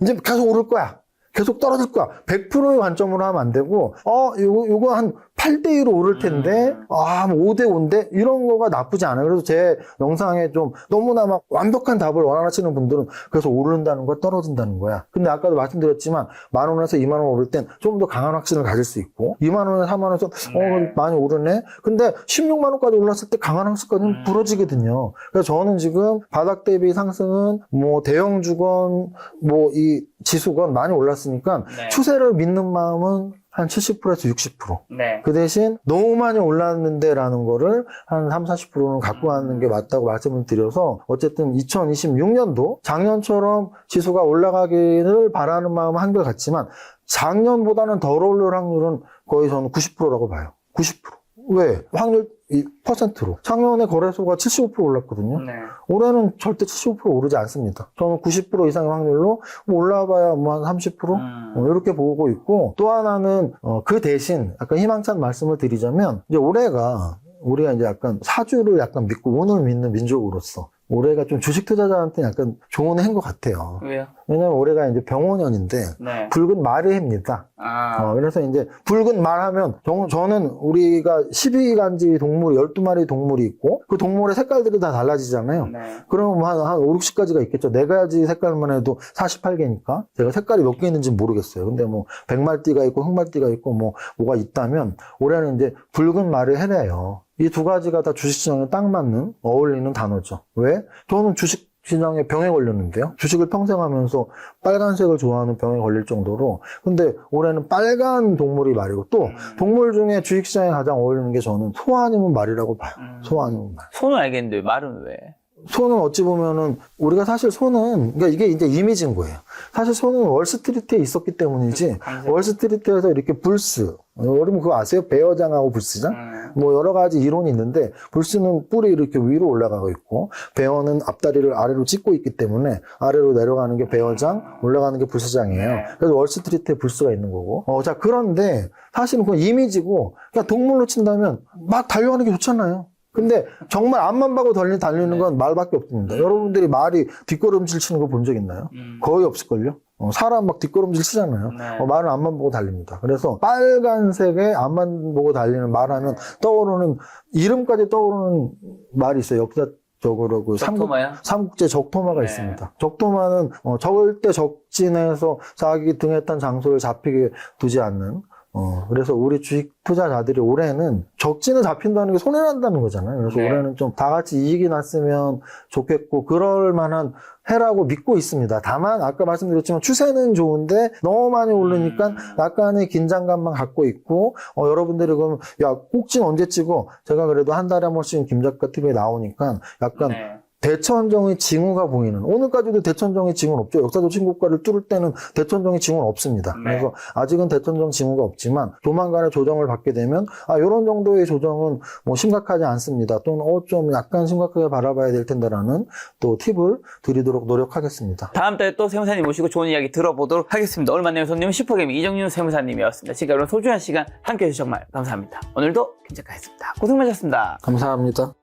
A: 이제 계속 오를 거야, 계속 떨어질 거야, 100%의 관점으로 하면 안 되고 요거 한 8대2로 오를 텐데, 뭐 5대5인데? 이런 거가 나쁘지 않아요. 그래서 제 영상에 좀 너무나 막 완벽한 답을 원하시는 분들은 그래서 오른다는 거야, 떨어진다는 거야. 근데 아까도 말씀드렸지만, 10,000원에서 20,000원 오를 땐 좀 더 강한 확신을 가질 수 있고, 20,000원에서 40,000원에서, 많이 오르네? 근데 16만원까지 올랐을 때 강한 확신까지는 부러지거든요. 그래서 저는 지금 바닥 대비 상승은 뭐 대형 주건, 뭐 이 지수건 많이 올랐으니까
B: 네.
A: 추세를 믿는 마음은 한 70%에서 60%.
B: 네.
A: 그 대신 너무 많이 올랐는데 라는 거를 한 30, 40%는 갖고 가는 게 맞다고 말씀을 드려서 어쨌든 2026년도 작년처럼 지수가 올라가기를 바라는 마음은 한결같지만 작년보다는 덜 오를 확률은 거의 저는 90%라고 봐요. 90%. 왜? 확률 퍼센트로. 작년에 거래소가 75% 올랐거든요.
B: 네.
A: 올해는 절대 75% 오르지 않습니다. 저는 90% 이상의 확률로 뭐 올라봐야 뭐 한 30%? 이렇게 보고 있고 또 하나는 그 대신 약간 희망찬 말씀을 드리자면 이제 우리가 이제 약간 사주를 약간 믿고 운을 믿는 민족으로서 올해가 좀 주식 투자자한테 약간 좋은 해인 것 같아요.
B: 왜요?
A: 왜냐면 올해가 이제 병원년인데
B: 네.
A: 붉은 말의 해입니다. 그래서 이제 붉은 말 하면 저는 우리가 12가지 동물, 12마리 동물이 있고 그 동물의 색깔들이 다 달라지잖아요.
B: 네.
A: 그러면 한 5, 60가지가 있겠죠. 4가지 색깔만 해도 48개니까 제가 색깔이 몇 개 있는지 모르겠어요. 근데 뭐 백말띠가 있고 흑말띠가 있고 뭐가 있다면 올해는 이제 붉은 말의 해래요. 이 두 가지가 다 주식시장에 딱 맞는 어울리는 단어죠. 왜? 저는 주식시장에 병에 걸렸는데요. 주식을 평생 하면서 빨간색을 좋아하는 병에 걸릴 정도로. 근데 올해는 빨간 동물이 말이고 또 동물 중에 주식시장에 가장 어울리는 게 저는 소 아니면 말이라고 봐요. 소 아니면 말.
B: 소는 알겠는데 말은 왜?
A: 소는 어찌 보면은 우리가 사실 소는 그러니까 이게 이제 이미지인 거예요. 사실 소는 월스트리트에 있었기 때문이지 월스트리트에서 이렇게 불스 여러분 그거 아세요? 베어장하고 불스장? 뭐 여러 가지 이론이 있는데 불스는 뿔이 이렇게 위로 올라가고 있고 베어는 앞다리를 아래로 찢고 있기 때문에 아래로 내려가는 게 베어장, 올라가는 게 불스장이에요. 그래서 월스트리트에 불스가 있는 거고. 자 그런데 사실은 그건 이미지고 그냥 동물로 친다면 막 달려가는 게 좋잖아요. 근데 정말 앞만 봐고 달리는 건 말밖에 없습니다. 여러분들이 말이 뒷걸음질 치는 거 본 적 있나요? 거의 없을걸요? 사람 막 뒷걸음질 치잖아요. 말은 앞만 보고 달립니다. 그래서 빨간색에 앞만 보고 달리는 말하면 떠오르는, 이름까지 떠오르는 말이 있어요. 역사적으로 그 삼국제 적토마가 있습니다. 적토마는 절대 적진에서 자기 등에 탄 장소를 잡히게 두지 않는 그래서 우리 주식 투자자들이 올해는 적진에 잡힌다는 게 손해난다는 거잖아요. 그래서 올해는 좀 다 같이 이익이 났으면 좋겠고, 그럴 만한 해라고 믿고 있습니다. 다만, 아까 말씀드렸지만 추세는 좋은데 너무 많이 오르니까 약간의 긴장감만 갖고 있고, 여러분들이 그러면, 야, 꼭진 언제 찍어? 제가 그래도 한 달에 한 번씩 김작가 TV에 나오니까 약간 대천정의 징후가 보이는, 오늘까지도 대천정의 징후는 없죠. 역사적 신고가를 뚫을 때는 대천정의 징후는 없습니다. 그래서 아직은 대천정 징후가 없지만 조만간에 조정을 받게 되면 이런 정도의 조정은 뭐 심각하지 않습니다. 또는 좀 약간 심각하게 바라봐야 될 텐데라는 또 팁을 드리도록 노력하겠습니다.
B: 다음 달에 또 세무사님 모시고 좋은 이야기 들어보도록 하겠습니다. 오늘 만나는 손님은 슈퍼게임 이정윤 세무사님이었습니다. 지금까지 오늘 소중한 시간 함께해 주셔서 정말 감사합니다. 오늘도 김작가였습니다. 고생 많으셨습니다.
A: 감사합니다.